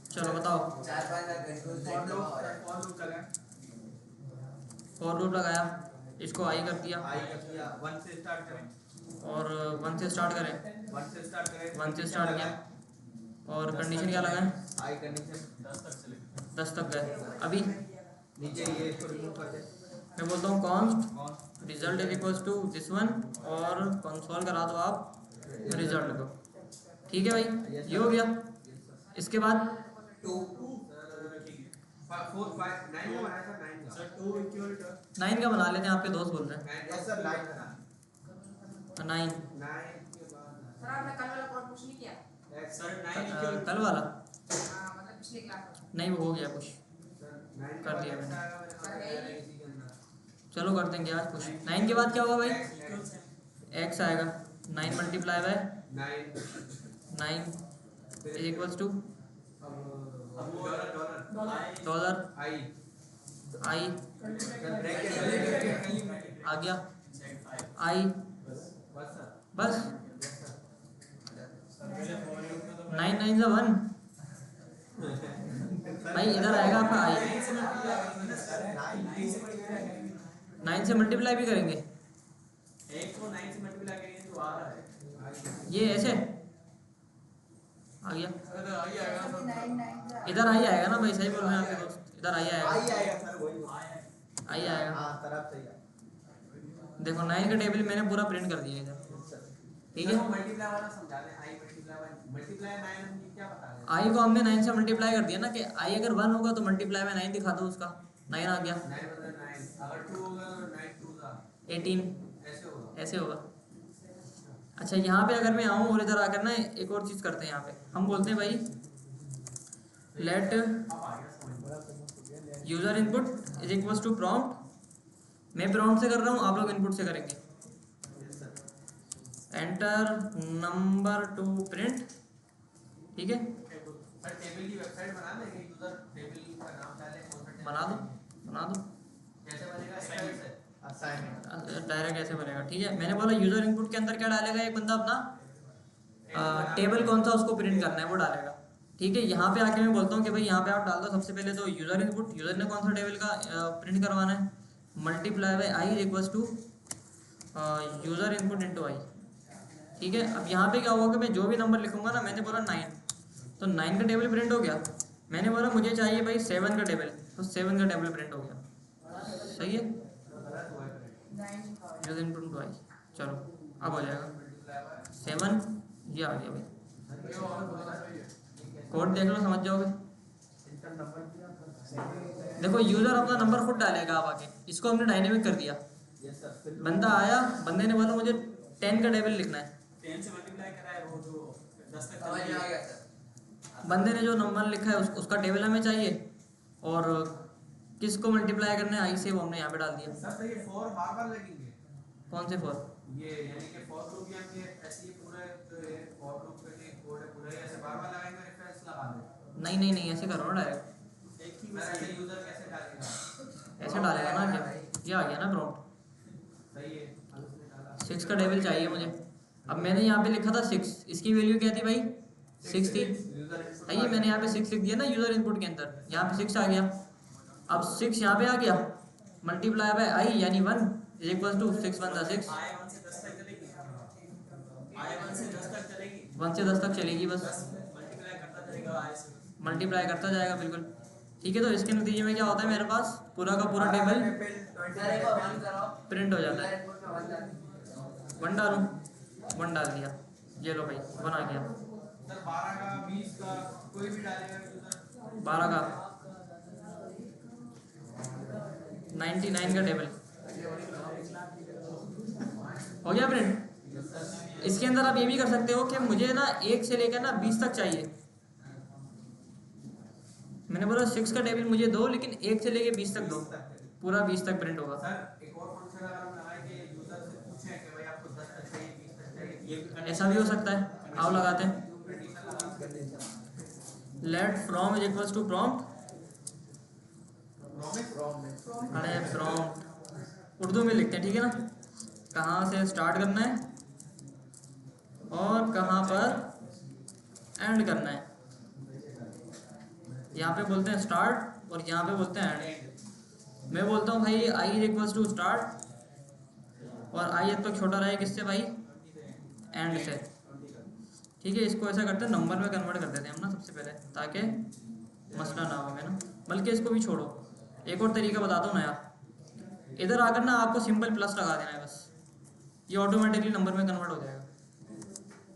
A: चलो बताओ।
E: 4-5 लाख कंट्रोल
C: फॉर
E: जमा हो रहा है।
C: लूप चला।
A: फॉर लूप लगाया, इसको आई कर दिया
B: आई कर दिया, 1 से स्टार्ट करें,
A: और 1 से स्टार्ट करें,
B: 1 से स्टार्ट करें,
A: 1 से स्टार्ट किया और कंडीशन क्या लगाएं?
B: आई कंडीशन
A: 10 तक गए। अभी
B: नीचे ये इसको रिमूव कर दे।
A: मैं बोलता हूँ कॉन्स्ट
B: कौन
A: result is equals to this one और कंसोल करा दो आप रिजल्ट को। ठीक है भाई, ये हो गया। इसके बाद
E: 2
C: 4 5 9 का बनाया था, 9 का सर 2 इक्वल टू
A: 9 का बना लेते हैं, आपके दोस्त बोल रहे हैं।
B: यस सर, लाइन का
A: 9
C: के बाद
F: सर आपने कल वाला कोड पुश नहीं किया?
C: सर 9 इक्वल
A: कल वाला
F: हाँ मतलब पिछले क्लास में
A: नहीं, वो हो गया कुछ,
C: 9
A: कर दिया मैंने।
C: मैंने।
A: चलो कर देंगे आज कुछ। 9 के बाद क्या होगा भाई? x आएगा, 9 multiply by 9 is equals to
C: अब dollar
A: dollar
C: I
A: I
B: bracket
A: आ गया, आई
C: बस सर
A: बस 9 9 से 1 भाई, इधर आएगा आपका आई। 9 से मल्टीप्लाई भी करेंगे,
C: एक को 9 से मल्टीप्लाई करेंगे तो आ रहा है।
A: ये ऐसे आ गया,
C: अगर आई आएगा सर
A: इधर आई आएगा ना भाई, सही बोल रहे हैं आपके दोस्त, इधर आई
B: आई
A: आएगा,
B: आएगा सर, वही
A: आई आएगा।
B: हाँ सर, आप सही है।
A: देखो 9 का टेबल मैंने पूरा प्रिंट कर दिया इधर, ठीक है।
C: मल्टीप्लाई वाला समझा दें। आई मल्टीप्लाई 9 हम क्या बता रहे हैं?
A: आई को हमने 9 से मल्टीप्लाई कर दिया ना, कि आई अगर 1 होगा तो मल्टीप्लाई में 9 दिखा दो, उसका 9 आ गया।
C: 9 बदल 9 अगर 2 होगा तो 9 2 का
A: 18
C: ऐसे होगा।
A: ऐसे होगा। अच्छा, यहाँ पे अगर मैं आऊँ और इधर आकर ना एक और चीज़ करते हैं, यहाँ पे हम बोलते हैं भाई लेट
C: अब आ गया समझ।
A: User input is equals to prompt. मैं प्रॉम्प्ट से कर रहा हूँ, आप लोग इनपुट से करेंगे। एंटर नंबर टू प्रिंट, ठीक है।
C: सर टेबल की वेबसाइट बना देंगे, यूजर टेबल का नाम डालें, कौन सा टेबल
A: बना दो
C: कैसे बनेगा? ऐसे
B: असाइनमेंट
A: डायरेक्ट ऐसे बनेगा, ठीक है। मैंने बोला यूज़र इनपुट के अंदर क्या डालेगा एक बंदा अपना टेबल कौन सा उसको प्रिंट करना है वो डालेगा, ठीक है। यहाँ पे आके मैं बोलता हूँ कि भाई यहाँ पे आप डाल दो सबसे पहले तो यूज़र इनपुट, यूज़र ने कौन सा टेबल का प्रिंट करवाना है, multiply by I equals to user input into I, ठीक है। अब यहाँ पे क्या होगा कि मैं जो भी नंबर लिखूंगा ना, मैंने बोला 9 तो 9 का टेबल प्रिंट हो गया। मैंने बोला मुझे चाहिए भाई 7 का टेबल, तो 7 का टेबल प्रिंट हो गया, सही है। यूज़र इनपुट इंटू आई, चलो अब हो जाएगा 7, ये आ गया भाई। कोड देख लो, समझ जाओगे। देखो यूज़र अपना नंबर खुद डालेगा, आप आके इसको हमने डायनेमिक कर दिया।
B: Yes sir.
A: बंदा आया, बंदे ने बोला मुझे 10 का टेबल लिखना है,
C: 10 से मल्टीप्लाई करा है वो जो 10 तक
E: समझ में आ गया सर।
A: बंदे ने जो नंबर लिखा है उसका टेबल हमें चाहिए, और किसको मल्टीप्लाई करना है आई से, वो हमने यहाँ पे डाल दिया।
C: सर तो ये 4 बार लगेंगे
A: कौन से 4?
C: ये यानी कि फॉर लूप भी हम ये ऐसे ही पूरे जो है फॉर लूप का जो कोड है पूरा ऐसे बार लगाएंगे, रिफ्रेश लगा दें।
A: नहीं नहीं नहीं, ऐसे करो ना डायरेक्ट,
C: एक ही बार ऐसे यूजर कैसे डालेगा?
A: ऐसे डालेगा ना, क्या ये आ गया ना प्रॉम्प्ट।
C: सही है, उसने डाला
A: 6 का टेबल चाहिए मुझे। अब मैंने यहाँ पे लिखा था 6, इसकी वैल्यू क्या थी भाई? 6 थी, सही है। मैंने यहाँ पे 6 लिख दिया ना यूज़र इनपुट के अंदर, यहाँ पे 6 आ गया। अब 6 यहाँ पे आ गया, मल्टीप्लाई बाय आई यानी 1 इज इक्वल टू 6 1 6।
C: आई 1 से 10 तक चलेगी, आई 1 से 10 तक चलेगी,
A: 1 से 10 तक चलेगी बस,
C: मल्टीप्लाई करता चलेगा आई से।
A: मल्टीप्लाई करता जाएगा, बिल्कुल ठीक है। तो इसके नतीजे में क्या होता है, मेरे पास पूरा का पूरा टेबल
E: सर एक और 1 करो।
A: प्रिंट हो जाता है।
E: यूजर इनपुट में 1 डाल दीजिए।
A: 1 डालूँ, 1 डाल दिया, ये लो भाई 1 आ गया।
C: सर 12 का 20 का कोई भी डालेगा यूजर
A: 12 का 99 का टेबल हो गया प्रिंट। इसके अंदर आप ये भी कर सकते हो कि मुझे ना 1 से लेकर ना 20 तक चाहिए। मैंने बोला 6 का टेबल मुझे दो, लेकिन 1 से लेके 20 तक दो, पूरा 20 तक प्रिंट होगा।
C: सर एक और फंक्शन अगर हम लगाएं कि यूजर से पूछें कि भाई आपको 10 तक चाहिए 20 तक चाहिए,
A: ऐसा भी हो सकता है। आओ लगाते हैं let from is equals to prompt. अरे प्रॉम्प्ट उर्दू में लिखते हैं, ठीक है ना, कहाँ से स्टार्ट करना है और कहाँ पर एंड करना है। यहाँ पे बोलते हैं स्टार्ट और यहाँ पे बोलते हैं एंड। मैं बोलता हूँ भाई I is equals to start और आई अब तक छोटा रहे किससे भाई, एंड से। ठीक है, इसको ऐसा करते हैं नंबर में कन्वर्ट कर देते हैं हम ना सबसे पहले, ताकि मसला ना हो हमें ना। बल्कि इसको भी छोड़ो, एक और तरीका बताता हूँ नया। इधर आकर ना आपको सिंपल प्लस लगा देना है बस, ये ऑटोमेटिकली नंबर में कन्वर्ट हो जाएगा।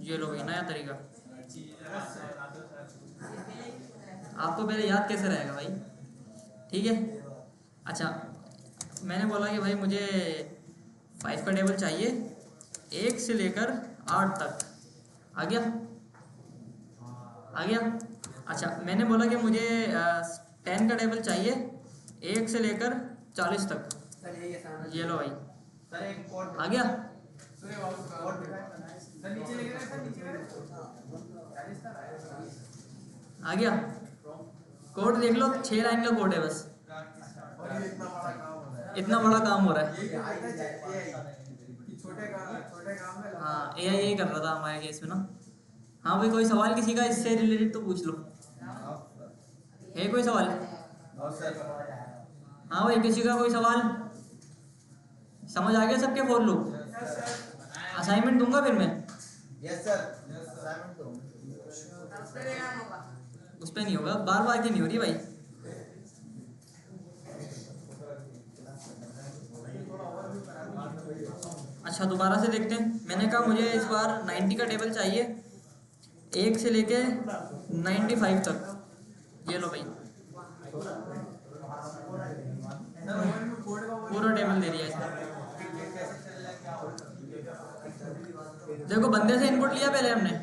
A: ये लो भाई नया तरीका। आपको पहले याद कैसे रहेगा भाई, ठीक है। अच्छा मैंने बोला कि भाई मुझे 5 का टेबल चाहिए 1 से लेकर 8 तक। आ गया आ गया। अच्छा मैंने बोला कि मुझे 10 का टेबल चाहिए 1 से लेकर 40 तक। ये लो भाई
B: सर एक कोड
A: आ गया।
C: सर नीचे लेके ना, सर नीचे लेके
A: आ गया कोड देख लो, 6 लाइन का कोड है बस। इतना बड़ा काम हो रहा है।
C: छोटे काम में
A: हाँ AI यही कर रहा था हमारे केस में ना। हाँ भाई कोई सवाल किसी का इससे रिलेटेड तो पूछ लो, है कोई सवाल? हाँ भाई किसी का कोई सवाल? समझ आ गया सबके? बोल लो, असाइनमेंट दूंगा फिर मैं।
B: यस सर असाइनमेंट तो
F: उस पे लेना होगा।
A: उस पर नहीं होगा, बार बार की नहीं हो रही भाई। अच्छा दोबारा से देखते हैं। मैंने कहा मुझे इस बार 90 का टेबल चाहिए 1 से लेके 95 तक। ये लो भाई पूरा टेबल दे दिया इसमें। देखो बंदे से इनपुट लिया पहले हमने,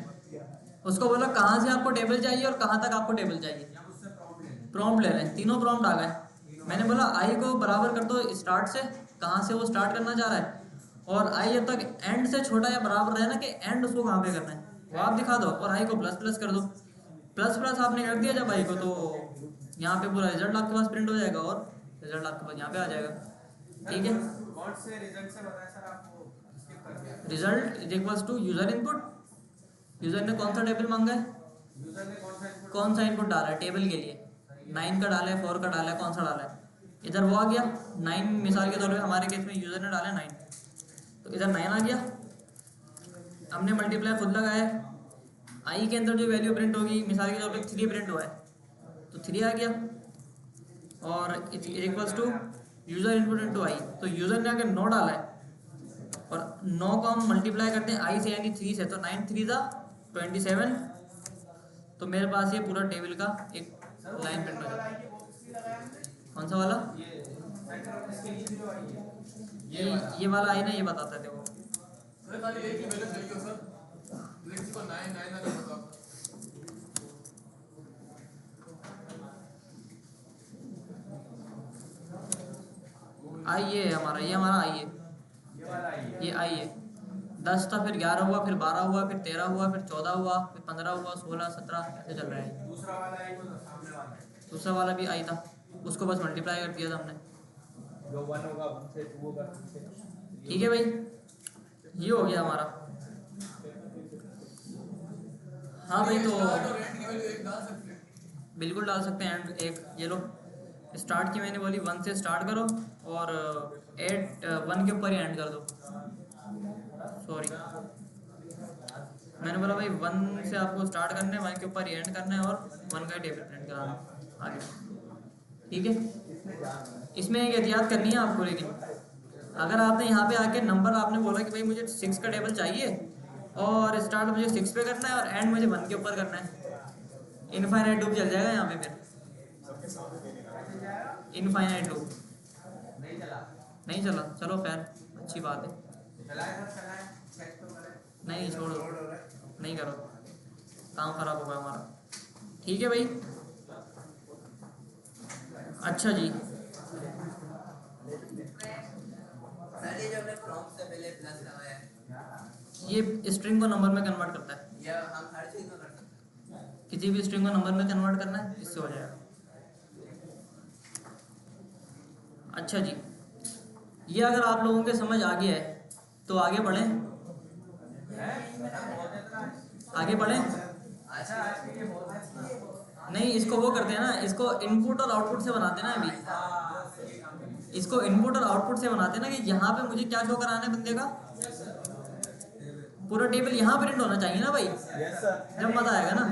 A: उसको बोला कहाँ से आपको टेबल चाहिए और कहाँ तक आपको टेबल चाहिए। प्रॉम्प्ट ले लें, तीनों प्रॉम्प्ट आ गए। मैंने बोला आई को बराबर कर दो स्टार्ट से, कहाँ से वो स्टार्ट करना चाह रहा है, और आई जब तक एंड से छोटा या बराबर रहे ना कि एंड उसको कहाँ पे करना है वो आप दिखा दो, और आई को प्लस प्लस कर दो। प्लस प्लस आपने कर दिया जब आई को, तो यहाँ पे पूरा रिजल्ट आपके पास प्रिंट हो जाएगा और रिजल्ट आपके पास यहाँ पे आ जाएगा। ठीक है,
C: कौन से रिजल्ट से बताया सर आपको स्किप कर दिया?
A: Result is equals to user input. User ने कौन सा टेबल मांगा है,
C: यूजर ने
A: कौन सा इनपुट डाला है टेबल के लिए, 9 का डाला है 4 का डाला है, कौन सा डाला है। इधर वो आ गया 9, मिसाल के तौर पे हमारे केस में यूजर ने डाला 9, तो इधर 9 आ गया। हमने मल्टीप्लाई खुद लगाया, आई के अंदर जो वैल्यू प्रिंट होगी मिसाल के तौर पे 3 प्रिंट हुआ है, तो 3 आ गया। और it equals to user input into I, तो यूजर ने अगर 9 डाला है और 9 को हम मल्टीप्लाई करते हैं आई से यानी 3 से, तो 9 3 दा 27, तो मेरे पास ये पूरा टेबल का एक लाइन प्रिंट हो जाएगा। कौन सा वाला? ये वाला आई ना, ये बताते थे वो। आई ये है हमारा, ये हमारा आई है, ये आई है। 10 था, फिर 11 हुआ, फिर 12 हुआ, फिर 13 हुआ, फिर 14 हुआ, फिर 15 हुआ, 16 17 ऐसे चल रहा है।
C: दूसरा वाला आई को सामने वाला है।
A: दूसरा वाला भी आई था, उसको बस मल्टीप्लाई कर दिया था हमने।
B: जो 1 होगा 1 से 2 होगा 2 से।
A: ठीक है भाई, ये हो गया हमारा। हाँ भाई तो बिल्कुल डाल सकते हैं एंड एक। ये लो स्टार्ट की मैंने बोली 1 से स्टार्ट करो और 1 के ऊपर ही एंड कर दो। सॉरी मैंने बोला भाई 1 से आपको स्टार्ट करना है, 1 के ऊपर ही एंड करना है और 1 का टेबल प्रिंट कराना है आगे। ठीक है, इसमें एक एहतियात करनी है आपको, लेकिन अगर आपने यहाँ पे आके नंबर आपने बोला कि भाई मुझे 6 का टेबल चाहिए और स्टार्ट मुझे 6 पे करना है और एंड मुझे 1 के ऊपर करना है। इनफाइनाइट लूप चल जाएगा यहाँ पे फिर, इनफाइनाइट लूप
C: नहीं चला
A: नहीं चला। चलो खैर अच्छी बात है।
C: चलाए सर चलाए चेक तो करें।
A: नहीं छोड़ो, नहीं करो, काम खराब होगा हमारा। ठीक है भाई, अच्छा जी।
E: सर ये जो हमने प्रॉम्प्ट से पहले प्लस लगाया है
A: ये स्ट्रिंग को नंबर में कन्वर्ट करता है।
E: या हम हर चीज में कर सकते हैं।
A: किसी भी स्ट्रिंग को नंबर में कन्वर्ट करना है, इससे हो जाएगा। अच्छा जी, ये अगर आप लोगों के समझ आ गया है तो आगे बढ़ें, आगे बढ़ें।
C: अच्छा आज के लिए बहुत है।
A: नहीं, इसको वो करते हैं ना, इसको इनपुट और आउटपुट से बनाते हैं ना। अभी इसको इनपुट और आउटपुट से बनाते हैं ना, कि यहाँ पे मुझे क्या शो कराना है बंदे का, पूरा टेबल यहाँ प्रिंट होना चाहिए ना भाई,
B: यस सर।
A: जब मजा आएगा ना।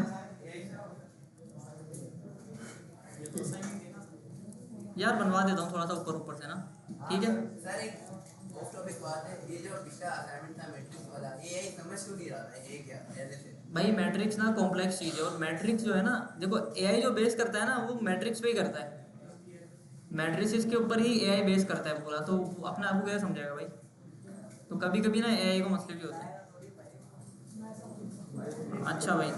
A: यार बनवा देता हूँ थोड़ा सा ऊपर ऊपर से ना, ठीक है।
E: सर एक ऑफ टॉपिक बात है, ये जो पिछला असाइनमेंट था मैट्रिक्स वाला, ये समझ क्यों नहीं रहा था, ये क्या पहले से?
A: भाई मैट्रिक्स ना कॉम्प्लेक्स चीज़ है, और मैट्रिक्स जो है ना, देखो एआई जो बेस करता है ना वो मैट्रिक्स पे ही करता है, मैट्रिसेस के ऊपर ही एआई बेस करता है पूरा। तो अपने आप को क्या समझाएगा भाई। तो कभी कभी ना एआई को मसले भी होते हैं। अच्छा भाई,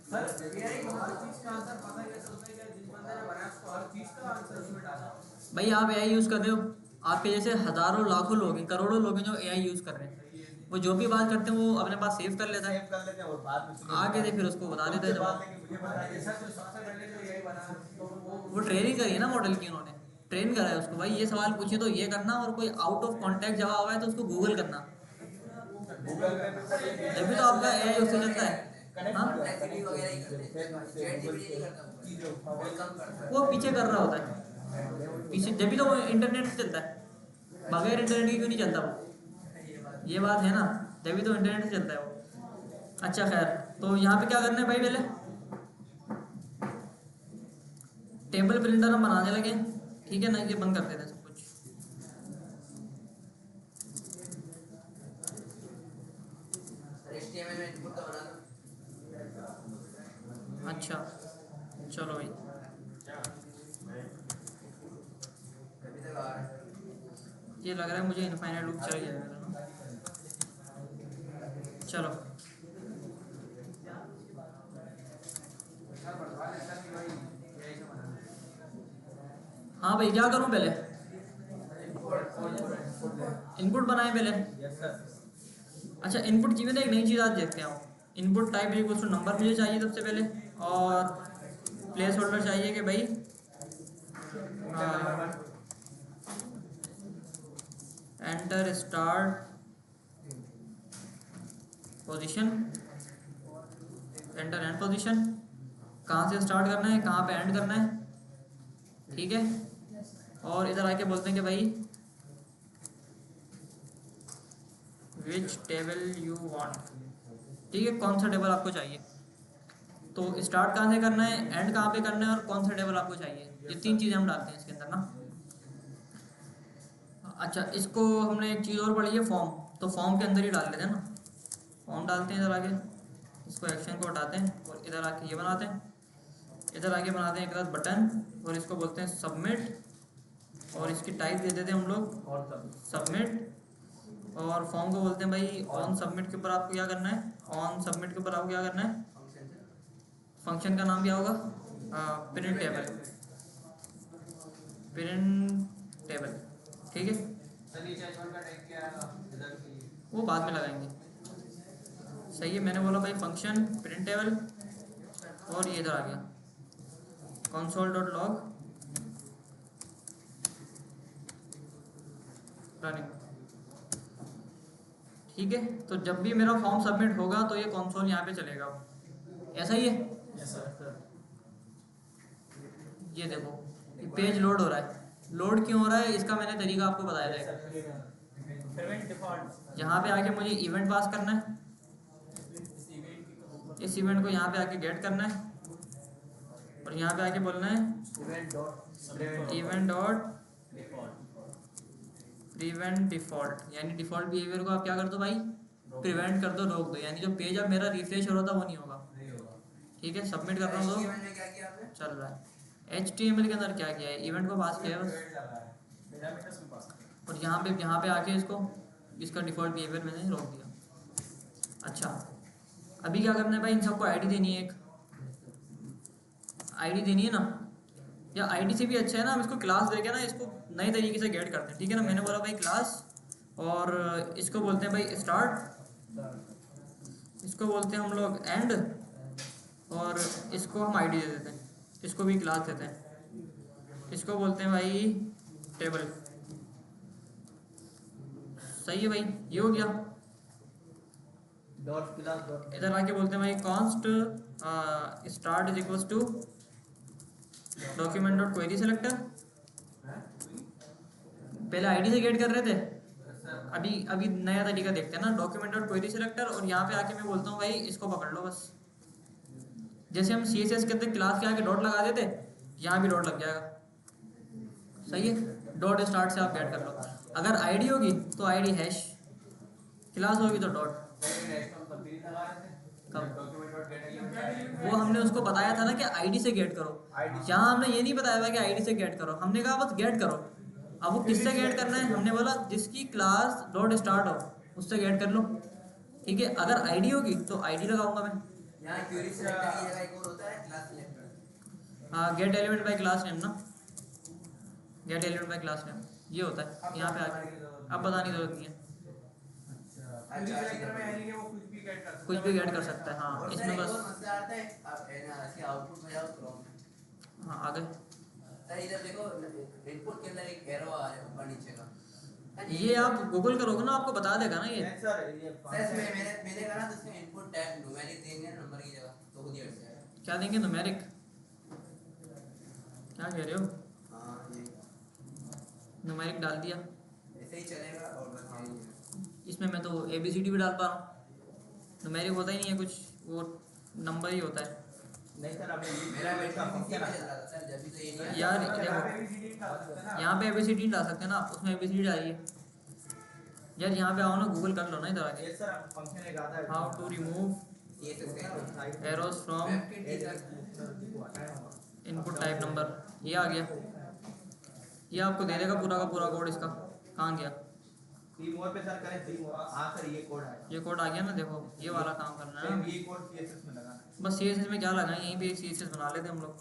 C: सर ये एक हर चीज का आंसर पता है, सोचते हैं कि जिस बंदे ने बनाया उसको हर चीज का आंसर उसमें डाला।
A: भाई आप एआई यूज़ कर रहे हो, आपके जैसे हज़ारों लाखों लोग हैं, करोड़ों लोग हैं जो एआई यूज़ कर रहे हैं। वो जो भी बात करते हैं वो अपने पास सेव कर लेता है,
B: सेव कर लेते हैं और बाद में
A: आगे से फिर उसको बता देता है जवाब।
B: मुझे पता है
C: सर जो सबसे पहले जो यही बना तो
A: वो ट्रेनिंग करी है ना मॉडल की, उन्होंने ट्रेन करा है उसको। भाई ये सवाल पूछे तो ये करना, और कोई आउट ऑफ कॉन्टेक्ट जवाब है तो उसको गूगल करना,
B: गूगल पे भी
A: जब भी तो आपका एआई उससे चलता है। हाँ,
E: एक्टिविटी वगैरह ही करते हैं, चैट जीपीटी नहीं करता, वो कम करता है।
A: वो पीछे कर रहा होता है, पीछे जब भी तो वो इंटरनेट से चलता है, बगैर इंटरनेट के क्यों नहीं चलता वो, ये बात है ना, जब भी तो इंटरनेट से चलता है वो। अच्छा खैर, तो यहाँ पे क्या करना है भाई, पहले टेबल प्रिंटर हम बनाने लगे, ठीक है ना। ये बंद कर देते हैं सब कुछ।
E: सर HTML में इनपुट का बना दो।
A: अच्छा चलो भाई,
E: कभी तक आ रहा है।
A: ये लग रहा है मुझे इनफाइनाइट लूप चल जाएगा ना। चलो
C: सर बढ़वा लेता कि भाई यही से बना।
A: हाँ भाई, क्या करूँ पहले, इनपुट बनाए पहले।
B: Yes sir.
A: अच्छा इनपुट की में एक नई चीज़ आज देखते हैं। Input type equals to number मुझे चाहिए सबसे पहले, और प्लेस होल्डर चाहिए कि भाई enter start position, enter and position, कहाँ से स्टार्ट करना है कहाँ पे एंड करना है, ठीक है। और इधर आके बोलते हैं कि भाई विच टेबल यू वांट, ठीक है, कौन सा टेबल आपको चाहिए। तो स्टार्ट कहाँ से करना है, एंड कहाँ पे करना है, और कौन सा टेबल आपको चाहिए, ये 3 चीज़ें हम डालते हैं इसके अंदर ना। अच्छा इसको हमने एक चीज़ और पढ़ी है, फॉर्म, तो फॉर्म के अंदर ही डाल लेते हैं ना, फॉर्म डालते हैं इधर आके, इसको एक्शन को हटाते हैं और इधर आके ये बनाते हैं, इधर आके बनाते हैं एक साथ बटन, और इसको बोलते हैं सबमिट, और इसकी टाइप दे देते हैं हम लोग सबमिट। और फॉर्म को बोलते हैं भाई ऑन सबमिट के ऊपर आपको क्या करना है, ऑन सबमिट के ऊपर आपको क्या करना है, फंक्शन का नाम क्या होगा, प्रिंट टेबल, प्रिंट टेबल, ठीक है।
C: सर नीचे H1 का टैग क्या आएगा इधर की?
A: वो बाद में लगाएंगे, सही है। मैंने बोला भाई फंक्शन प्रिंट टेबल, और ये इधर आ गया console.log रनिंग, ठीक है। तो जब भी मेरा फॉर्म सबमिट होगा तो ये कंसोल यहाँ पे चलेगा, ऐसा ही है।
B: Yes sir.
A: ये देखो ये पेज लोड हो रहा है, लोड क्यों हो रहा है इसका मैंने तरीका आपको बताया था। यहाँ पे आके मुझे इवेंट पास करना है, इस इवेंट को यहाँ पे आके गेट करना है, और यहाँ पे आके बोलना है इवेंट डॉट प्रिवेंट डिफ़ॉल्ट, यानी डिफ़ॉल्ट बिहेवियर को आप क्या कर दो भाई, प्रिवेंट कर दो, रोक दो, यानी जो पेज अब मेरा रिफ्रेश हो रहा था वो नहीं होगा।
C: नहीं होगा।
A: ठीक है, सबमिट कर रहा हूँ
E: HTML
A: तो
E: में क्या किया आपने?
A: चल रहा है। HTML के अंदर क्या किया है, इवेंट को पास किया है बस,
C: चल रहा है पैरामीटर्स में पास।
A: और यहाँ पे आके इसका डिफ़ॉल्ट बिहेवियर मैंने रोक दिया। अच्छा, अभी क्या करना है भाई, इन सबको आईडी देनी है, एक आईडी देनी है ना, या आईडी से भी अच्छा है ना, हम इसको क्लास देके ना इसको नए तरीके से गेट करते हैं। ठीक है ना, मैंने बोला भाई क्लास, और इसको बोलते हैं भाई स्टार्ट, इसको बोलते हैं हम लोग एंड, और इसको हम आईडी दे देते हैं, इसको भी क्लास देते हैं, इसको बोलते हैं भाई टेबल। सही है भाई, ये हो गया।
B: डॉट क्लास डॉट
A: इधर आके बोलते हैं भाई const start is equals to document dot query selector. पहले आईडी से गेट कर रहे थे, अभी नया तरीका देखते हैं ना, डॉक्यूमेंट डॉट क्वेरी सेलेक्टर, और यहाँ पे आके मैं बोलता हूँ भाई इसको पकड़ लो बस। जैसे हम CSS के अंदर क्लास के आगे डॉट लगा देते, यहाँ भी डॉट लग जाएगा। सही है, डॉट स्टार्ट से आप गेट कर लो। अगर आईडी होगी तो आईडी हैश, क्लास होगी तो डॉट। वो हमने उसको बताया था ना कि आईडी से गेट करो, यहाँ हमने ये नहीं बताया था कि आईडी से गेट करो, हमने कहा बस गेट करो। अब वो किससे गेट करना है, हमने बोला जिसकी क्लास डॉट स्टार्ट हो उससे गेट कर लो। ठीक है, अगर आईडी होगी तो आईडी लगाऊंगा मैं।
E: यहाँ क्वेरी सिलेक्टर की जगह एक और होता है क्लास सिलेक्टर।
A: हाँ, get element by class name ना, get element by class name ये होता है यहाँ पे आके। अब बताने की जरूरत नहीं है,
C: अच्छा सेक्टर में यानी कि वो कुछ भी गेट कर सकता है।
A: कुछ भी गेट कर सकता है। हाँ,
E: और
A: इसमें
E: सर एक
A: बस
E: और मसला आता है, आप है ना इसके आउटपुट में जाओ क्रोम में।
A: हाँ आगे
E: सर इधर देखो इनपुट के अंदर एक एरो आ रहा है ऊपर नीचे का।
A: ये आप गूगल करोगे ना आपको बता देगा ना ये।
B: सर ये
E: सर मैंने कहा ना तो इसमें इनपुट टैग न्यूमेरिक देंगे नंबर की जगह तो खुद ही हट जाएगा।
A: क्या देंगे, न्यूमेरिक, क्या कह रहे हो,
E: हाँ ये
A: न्यूमेरिक डाल दिया
E: ऐसे ही चलेगा और बस यही है।
A: इसमें। मैं तो ABCD भी डाल पा रहा हूँ, न्यूमेरिक होता ही नहीं है कुछ, वो नंबर ही होता है।
B: नहीं सर अभी
E: मेरा बेटा पंखे में चल रहा था सर जब भी तो ये नहीं आया।
A: यार
C: यहाँ
A: देखो,
C: पे भी सीडी डाल सकते हैं ना।
A: यहाँ पे ABCD डाल सकते हैं ना आप, उसमें ABCD डालिए। यार यहाँ पे आओ ना, गूगल कर लो ना इधर आके,
B: ये सर फंक्शन एक आता है
A: हाउ टू रिमूव
E: ये इसका
A: arrows from
E: web kit teacher
A: input type number, ये आ गया। ये आपको दे देगा पूरा का पूरा कोड इसका। कहाँ गया,
B: सी मोड पे सर करें सी मोड। हाँ सर ये कोड है,
A: ये कोड आ गया ना, देखो ये वाला काम करना है
B: सेम
A: ना।
B: ये कोड CSS में लगाना है।
A: बस CSS में क्या लगाएं, यहीं पे एक CSS बना लेते हम लोग,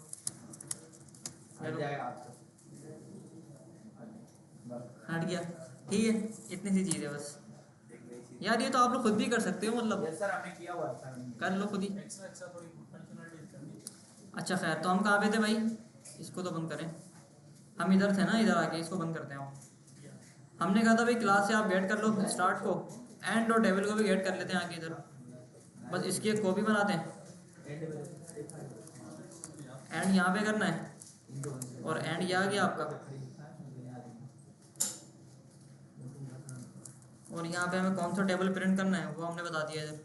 B: हट जाएगा आपको। बस
A: हट गया। ठीक है, इतनी सी चीज़ है बस। यार ये तो आप लोग खुद भी कर सकते हो, मतलब
B: ये सर हमने किया हुआ है सर।
A: कर लो खुद ही।
C: एक्स्ट्रा थोड़ी फंक्शनलिटी करनी।
A: अच्छा खैर, तो हम कहाँ पे थे भाई, इसको तो बंद करें, हम इधर थे ना, इधर आके इसको बंद करते हैं। हमने कहा था भाई क्लास से आप गेट कर लो स्टार्ट को, एंड और टेबल को भी गेट कर लेते हैं आगे इधर। बस इसकी एक कॉपी बनाते हैं, एंड यहाँ पे करना है, और एंड ये आ गया आपका, और यहाँ पे हमें कौन सा टेबल प्रिंट करना है वो हमने बता दिया इधर।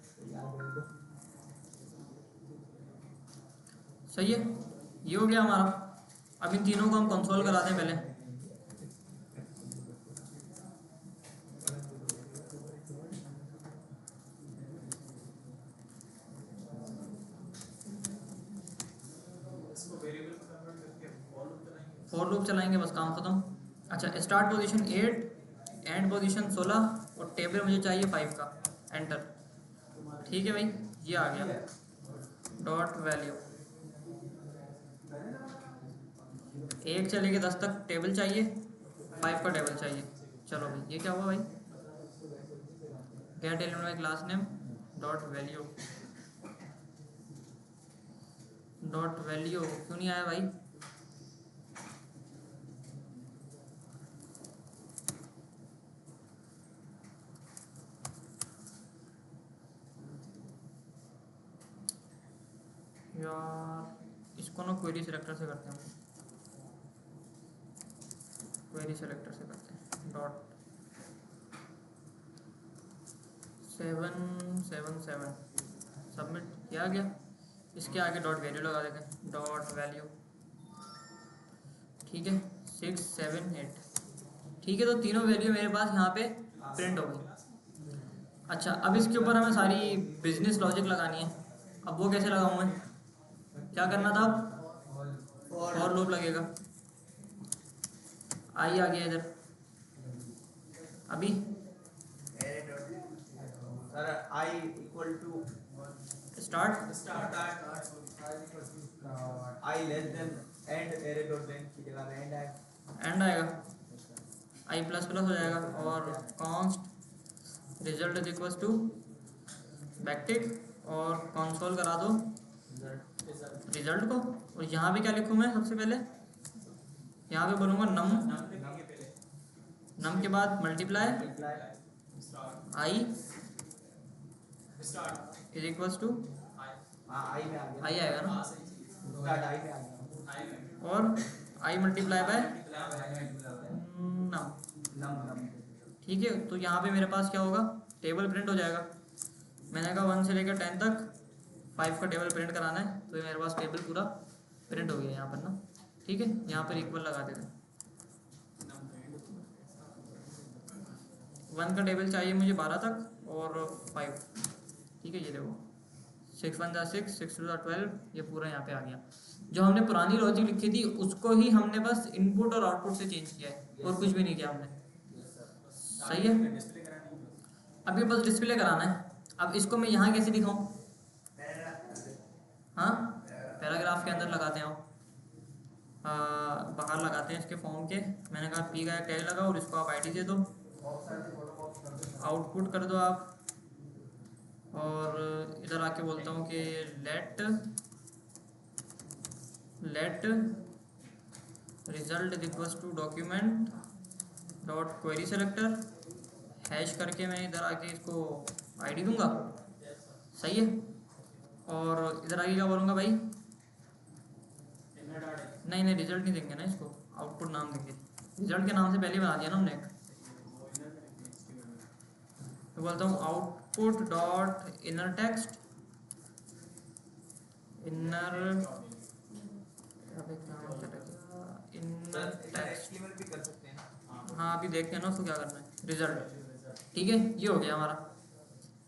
A: सही है, ये हो गया हमारा। अब इन तीनों को हम कंसोल कराते हैं पहले।
C: इसको वेरिएबल में कन्वर्ट करके फॉर लूप चलाएंगे।
A: फॉर लूप चलाएंगे, बस काम खत्म। अच्छा, स्टार्ट पोजीशन 8, एंड पोजीशन 16, और टेबल मुझे चाहिए 5 का, एंटर। ठीक है भाई, ये आ गया डॉट वैल्यू। 1 से लेके 10 तक टेबल चाहिए, 5 का टेबल चाहिए। चलो भाई, ये क्या हुआ भाई, gate element by class name dot value, dot value क्यों नहीं आया भाई। यार इसको ना क्वेरी सेलेक्टर से करते हैं, क्वेरी सेलेक्टर से करते हैं। डॉट 777 सबमिट किया गया। इसके आगे डॉट वैल्यू लगा देते हैं, डॉट वैल्यू। ठीक है, 678। ठीक है, तो तीनों वैल्यू मेरे पास यहाँ पे प्रिंट हो गई। अच्छा, अब इसके ऊपर हमें सारी बिजनेस लॉजिक लगानी है। अब वो कैसे लगाऊँ मैं, क्या करना था, फॉर लूप लगेगा। आई आ गया इधर। अभी
B: sir I equal to
A: start,
B: I less than and array dot length की जगह में end आएगा।
A: एंड आएगा, आई प्लस प्लस हो जाएगा, और const result is equal to backtick, और कंसोल करा दो रिजल्ट को। और यहाँ पे क्या लिखूँ मैं, सबसे पहले यहाँ पे बोलूँगा नम के बाद multiply I is equal to
B: हाँ I में आ गया।
A: आई आएगा ना,
B: स्टार्ट I में आ गया।
A: और आई मल्टीप्लाई बाय नम।
B: नम
A: ठीक है, तो यहाँ पे मेरे पास क्या होगा, टेबल प्रिंट हो जाएगा। मैंने कहा 1 से लेकर 10 तक 5 का टेबल प्रिंट कराना है, तो ये मेरे पास टेबल पूरा प्रिंट हो गया यहाँ पर ना। ठीक है, यहाँ पर इक्वल लगा देते हैं। 1 का टेबल चाहिए मुझे 12 तक और 5। ठीक है, ये देखो 6 1 जा 6, 6 2 जा 12, ये पूरा यहाँ पे आ गया। जो हमने पुरानी लॉजिक लिखी थी उसको ही हमने बस इनपुट और आउटपुट से चेंज किया है, और कुछ भी नहीं किया हमने। सही है, अब ये बस डिस्प्ले कराना है। अब इसको मैं यहाँ कैसे दिखाऊँ, हाँ पैराग्राफ के अंदर लगाते हैं, बाहर लगाते हैं इसके फॉर्म के। मैंने कहा पी का एक टैग लगा और इसको आप आईडी दे दो, आउटपुट कर दो आप, और इधर आके बोलता हूँ कि let result equals to document dot query selector hash करके मैं इधर आके इसको आईडी दूंगा। सही है, और इधर आगे क्या बोलूँगा भाई, नहीं रिजल्ट नहीं देंगे ना, इसको आउटपुट नाम देंगे। रिजल्ट के नाम से पहले बना दिया ना हमने एक, तो बोलता हूँ output dot inner text, inner text.
B: HTML भी कर सकते हैं।
A: हाँ अभी देखते हैं ना उसको क्या करना है, रिजल्ट। ठीक है, ये हो गया हमारा।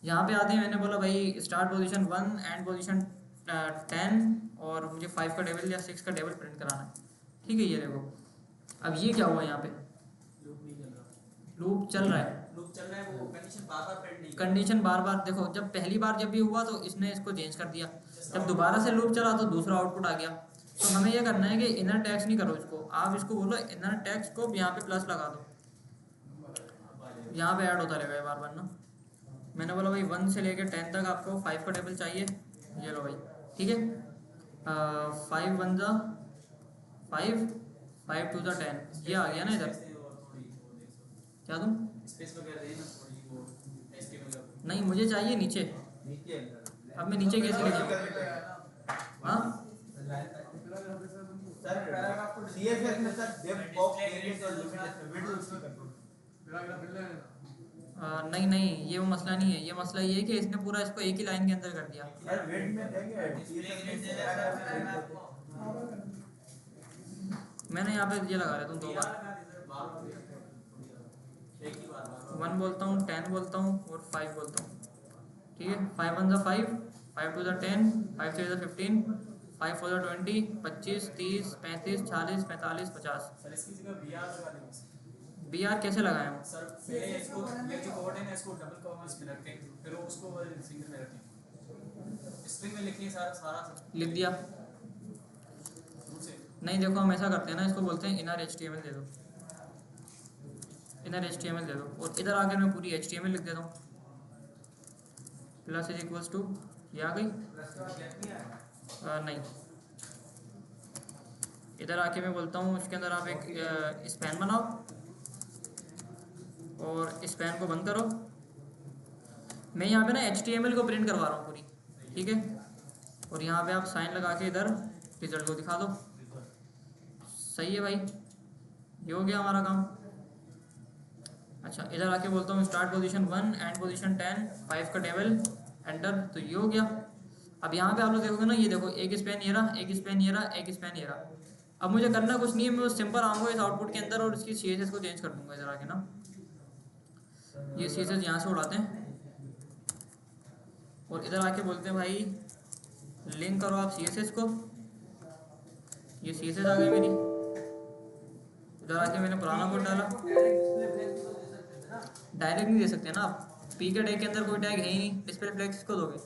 A: यहाँ पे आते हैं, मैंने बोला भाई स्टार्ट पोजीशन 1 एंड पोजीशन 10, और मुझे 5 का टेबल या 6 का टेबल प्रिंट कराना है। ठीक है, ये देखो अब ये क्या हुआ, यहाँ पे लूप चल रहा है,
C: वो कंडीशन बार-बार प्रिंट नहीं
A: कंडीशन बार बार। देखो जब पहली बार जब भी हुआ तो इसने इसको चेंज कर दिया, जब दोबारा से लूप चला तो दूसरा आउटपुट आ गया। तो हमें ये करना है कि इनर टैक्स नहीं करो इसको, आप इसको बोलो इनर टैक्स को यहाँ पे प्लस लगा दो, यहाँ पे ऐड होता रहेगा बार बार ना। मैंने बोला भाई 1 से लेकर 10 तक आपको 5 का टेबल चाहिए, ये लो भाई। ठीक है, 5 1 जा 5, 5 2 जा 10, ये आ गया ना इधर। क्या तुम
C: स्पेस वगैरह देना थोड़ी, वो HTML का
A: नहीं मुझे चाहिए नीचे।
B: नीचे
A: अब मैं नीचे कैसे लिखूँ, हाँ
B: सर CSS में सर डेफ बॉक्स वेरिएंट और लिमिट विड्थ उसकी कंट्रोल।
A: नहीं ये वो मसला नहीं है। ये मसला ये है कि इसने पूरा इसको एक ही लाइन के अंदर कर दिया।
B: सर विड्थ में देंगे
A: मैंने यहाँ पे ये लगा रहा हूँ 2 बार, 1 बोलता हूँ, 10 बोलता हूँ और 5 बोलता हूँ। ठीक है, 5 1 जा 5, 5 2 जा 10, 5 3 जा 15, 5 4 जा 20, 25 30 35 40 45 50।
C: सर इसकी जगह BR लगा देंगे
A: BR कैसे लगाएं हम?
C: सर। पहले इसको ये जो कोड है ना इसको डबल कॉमास में रखें, फिर उसको सिंगल में रखें। स्ट्रिंग में लिखिए सारा
A: लिख दिया। नहीं देखो हम ऐसा करते हैं ना, इसको बोलते हैं इनर HTML दे दो, इनर HTML दे दो, और इधर आकर मैं पूरी HTML लिख देता हूँ। प्लस इज इक्वल्स टू, ये आ गई नहीं। इधर आके मैं बोलता हूँ इसके अंदर आप एक स्पैन बनाओ और स्पैन को बंद करो। मैं यहाँ पे ना HTML को प्रिंट करवा रहा हूँ पूरी। ठीक है, और यहाँ पे आप साइन लगा के इधर रिजल्ट को दिखा दो। सही है भाई, ये हो गया हमारा काम। अच्छा इधर आके बोलता हूँ स्टार्ट पोजीशन 1 एंड पोजीशन 10, 5 का टेबल, एंटर, तो ये हो गया। अब यहाँ पे आप लोग देखोगे ना, ये देखो एक स्पैन ये रहा, एक स्पैन ये रहा, एक स्पैन ये रहा। अब मुझे करना कुछ नहीं है, मैं उस सिंपल आऊँगा इस आउटपुट के अंदर और इसकी CSS को चेंज कर दूंगा इधर आके ना। ये CSS यहाँ से उड़ाते हैं और इधर आके बोलते हैं भाई लिंक करो आप CSS को। ये CSS आ गई मेरी, इधर आके मैंने पुराना कोड डाला। डायरेक्ट नहीं दे सकते ना आप, पी के टैग के अंदर कोई टैग है ही नहीं, डिस्प्ले फ्लेक्स को दोगे।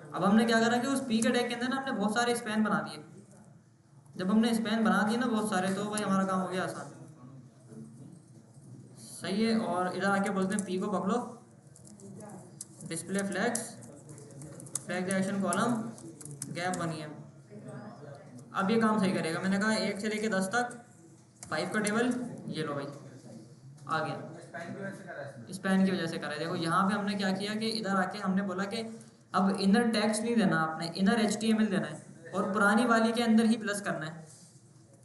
A: अब हमने क्या करा कि उस पी के टैग के अंदर ना हमने बहुत सारे स्पैन बना दिए। जब हमने स्पैन बना दिए ना बहुत सारे, तो भाई हमारा काम हो गया आसान। सही है। और इधर आके बोलते हैं पी को पकड़ो, display flags, flag action column, gap बनिए। अब ये काम सही करेगा। मैंने कहा 1 से लेके 10 तक 5 का टेबल, ये लो भाई आ गया। स्पैन की वजह से करा है। देखो यहाँ पे हमने क्या किया कि इधर आके हमने बोला कि अब इनर टेक्स्ट नहीं देना, आपने इनर HTML देना है और पुरानी वाली के अंदर ही प्लस करना है।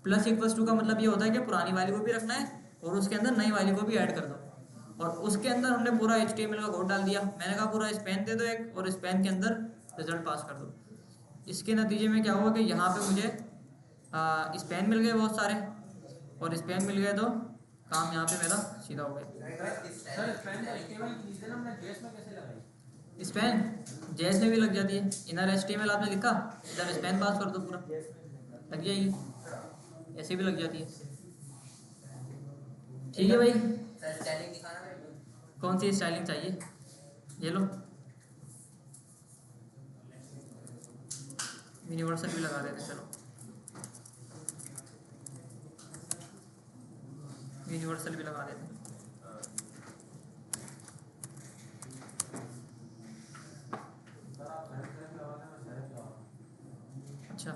A: प्लस इक्वल्स टू का मतलब ये होता है कि पुरानी वाली को भी रखना है और उसके अंदर नई वाली को भी ऐड कर दो। और उसके अंदर हमने पूरा HTML का कोड डाल दिया। मैंने कहा पूरा स्पैन दे दो एक, और स्पैन के अंदर रिजल्ट पास कर दो। इसके नतीजे में क्या हुआ कि यहाँ पे मुझे स्पैन मिल गए बहुत सारे, और स्पैन मिल गए तो काम यहाँ पे मेरा सीधा हो गया। स्पैन जेएस में भी लग जाती है। इनर HTML आपने लिखा, इधर स्पैन पास कर दो, पूरा लग जाएगी। ऐसे भी लग जाती है। ठीक है भाई,
E: सर स्टाइलिंग दिखाना मेरे को।
A: कौन सी स्टाइलिंग चाहिए? ये लो, यूनिवर्सल भी लगा देते। चलो यूनिवर्सल भी लगा देते। अच्छा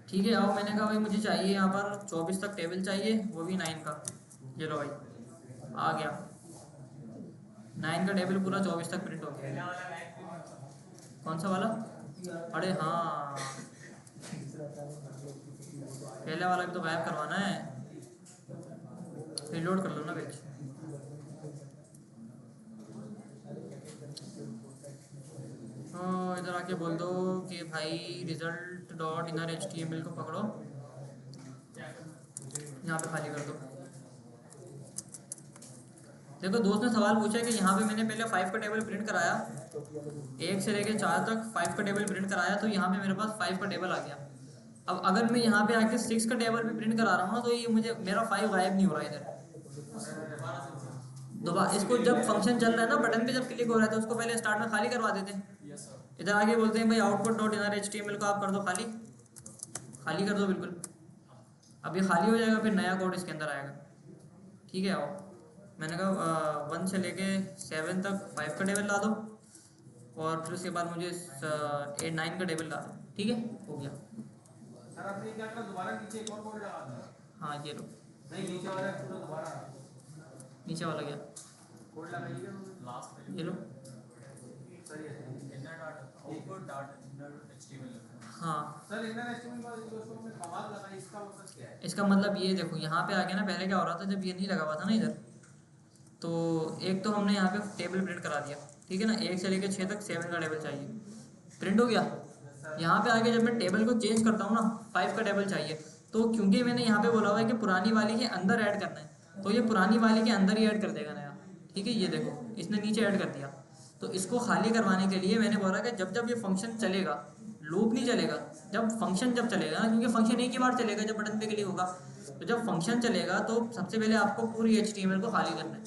A: ठीक है, आओ। मैंने कहा भाई मुझे चाहिए यहाँ पर 24 तक टेबल चाहिए, वो भी 9 का। ये लो भाई आ गया 9 का टेबल, पूरा 24 तक प्रिंट हो गया। कौन सा वाला? अरे हाँ, पहले वाला भी तो गायब करवाना है। रिलोड कर लो ना पेज। तो इधर आके बोल दो कि भाई रिजल्ट डॉट इनर HTML को पकड़ो, यहाँ पे खाली कर दो। देखो दोस्त ने सवाल पूछा कि यहाँ पे मैंने पहले 5 का टेबल प्रिंट कराया, 1 से लेके 4 तक 5 का टेबल प्रिंट कराया, तो यहाँ पे मेरे पास 5 का टेबल आ गया। अब अगर मैं यहाँ पे आके 6 का टेबल भी प्रिंट करा रहा हूँ ना, तो ये मुझे मेरा 5 गायब नहीं हो रहा इधर। दोबारा इसको जब फंक्शन चल रहा है ना, बटन पे जब क्लिक हो रहा है तो उसको पहले स्टार्ट में खाली करवा देते हैं। इधर आगे बोलते हैं भाई आउटपुट डॉट इनर HTML को आप कर दो खाली, खाली कर दो बिल्कुल। अब ये खाली हो जाएगा, फिर नया कोड इसके अंदर आएगा। ठीक है, आओ। मैंने कहा 1 से लेके 7 तक 5 का टेबल ला दो, और फिर उसके बाद मुझे 8 9 का टेबल ला दो। ठीक है, हो गया।
B: सर आपने क्या करा, दोबारा नीचे एक और कोड लगा दो।
A: हाँ ये लो,
B: नहीं नीचे वाला पूरा दोबारा
A: नीचे वाला गया,
B: कोड लगाइएगा
C: लास्ट पे
A: ये लो।
B: सर ये
C: inner dot output dot inner HTML लिखना है।
A: हाँ
B: सर इनर HTML का दोस्तों में कमाल लगा, इसका मतलब क्या है?
A: इसका मतलब ये देखो, यहाँ पे आ गया ना। पहले क्या हो रहा था, जब ये नहीं लगा हुआ था ना इधर, तो एक तो हमने यहाँ पे टेबल प्रिंट करा दिया, ठीक है ना। 1 से लेके 6 तक 7 का टेबल चाहिए, प्रिंट हो गया। यहाँ पे आके जब मैं टेबल को चेंज करता हूँ ना, 5 का टेबल चाहिए, तो क्योंकि मैंने यहाँ पे बोला हुआ है कि पुरानी वाली के अंदर ऐड करना है, तो ये पुरानी वाली के अंदर ही ऐड कर देगा नया। ठीक है, ये देखो इसने नीचे ऐड कर दिया। तो इसको खाली करवाने के लिए मैंने बोला कि जब जब ये फंक्शन चलेगा, लूप नहीं चलेगा, जब फंक्शन जब चलेगा ना, क्योंकि फंक्शन एक ही बार चलेगा जब बटन पे क्लिक होगा, तो जब फंक्शन चलेगा तो सबसे पहले आपको पूरी HTML को खाली करना है।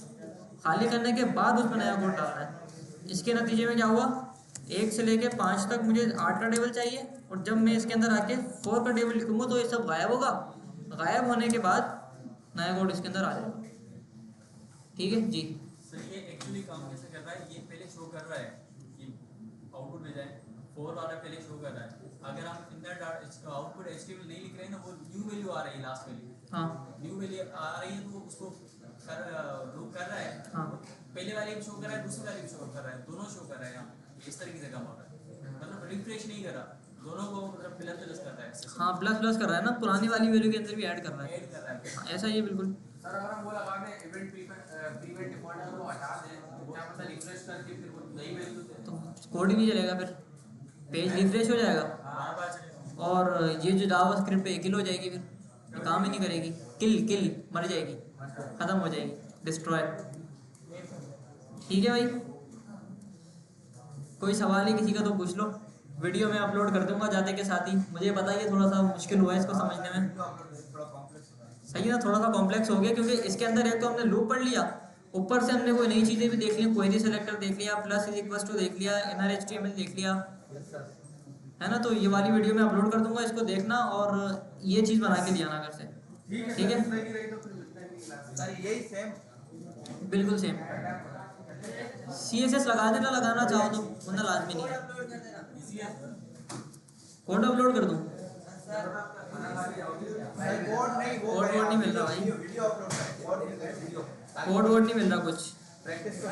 A: खाली करने के बाद उसमें नया कोड डालना है। इसके नतीजे में क्या हुआ, 1 से लेके 5 तक मुझे 8 का टेबल चाहिए, और जब मैं इसके अंदर आके 4 का टेबल लिखूंगा तो ये सब गायब होगा। गायब होने के बाद नया कोड इसके अंदर आ जाएगा। ठीक है जी।
C: सर ये एक्चुअली काम कैसे कर रहा है, ये पहले शो कर रहा है कि आउटपुट भेजा है, 4 वाला पहले शो कर रहा है। अगर हम इनर डॉट आउटपुट HTML नहीं लिख रहे हैं ना, वो न्यू वैल्यू आ रही है, लास्ट वैल्यू,
A: हाँ
C: न्यू वैल्यू आ रही है, तो उसको लूप कर रहा है।
A: हाँ
C: पहले वाले भी शो कर रहा है, दूसरे वाले भी शो कर रहा है, दोनों शो कर रहा है। यहाँ इस तरीके से काम हो रहा है, मतलब रिफ्रेश नहीं कर रहा, दोनों को मतलब प्लस प्लस कर रहा है।
A: हाँ, प्लस प्लस कर रहा है ना, पुरानी वाली वैल्यू के अंदर भी ऐड कर रहा है।
C: ऐड कर रहा है।
A: हाँ, ऐसा ही है बिल्कुल।
B: सर अगर हम वो लगा दें इवेंट प्रीवेंट डिफॉल्ट को हटा दें, तो क्या पता रिफ्रेश करके फिर वो नई वैल्यू दे?
A: तो कोड ही नहीं चलेगा फिर। पेज रिफ्रेश हो जाएगा
C: बार बार चलेगा।
A: और ये जो जावास्क्रिप्ट पे किल हो जाएगी, फिर ये काम ही नहीं करेगी। किल मर जाएगी, ख़त्म हो जाएगी, डिस्ट्रॉय। ठीक है भाई, कोई सवाल है किसी का तो पूछ लो। वीडियो में अपलोड कर दूंगा जाते के साथ ही। मुझे पता है ये थोड़ा सा मुश्किल हुआ है इसको समझने में,
B: थोड़ा कॉम्प्लेक्स होता है।
A: सही ना, थोड़ा सा कॉम्प्लेक्स हो गया क्योंकि इसके अंदर एक तो हमने लूप पढ़ लिया, ऊपर से हमने कोई नई चीज़ें भी देख ली, क्वेरी सेलेक्टर देख लिया, प्लस इज इक्वल्स टू देख लिया, इनर एचटीएमएल देख लिया, है ना। तो ये वाली वीडियो में अपलोड कर दूंगा, इसको देखना और ये चीज़ बना के दिया ना घर से। ठीक है,
B: सर यही सेम
A: बिल्कुल सेम। CSS लगा देना, लगाना चाहो तो, वरना लाजमी नहीं है। कोड अपलोड कर दूँ?
B: कोड नहीं, वो
A: कोड वोड नहीं मिल रहा भाई,
B: वीडियो अपलोड करें, कोड नहीं, वीडियो
A: कोड वोड नहीं मिल रहा कुछ।
B: प्रैक्टिस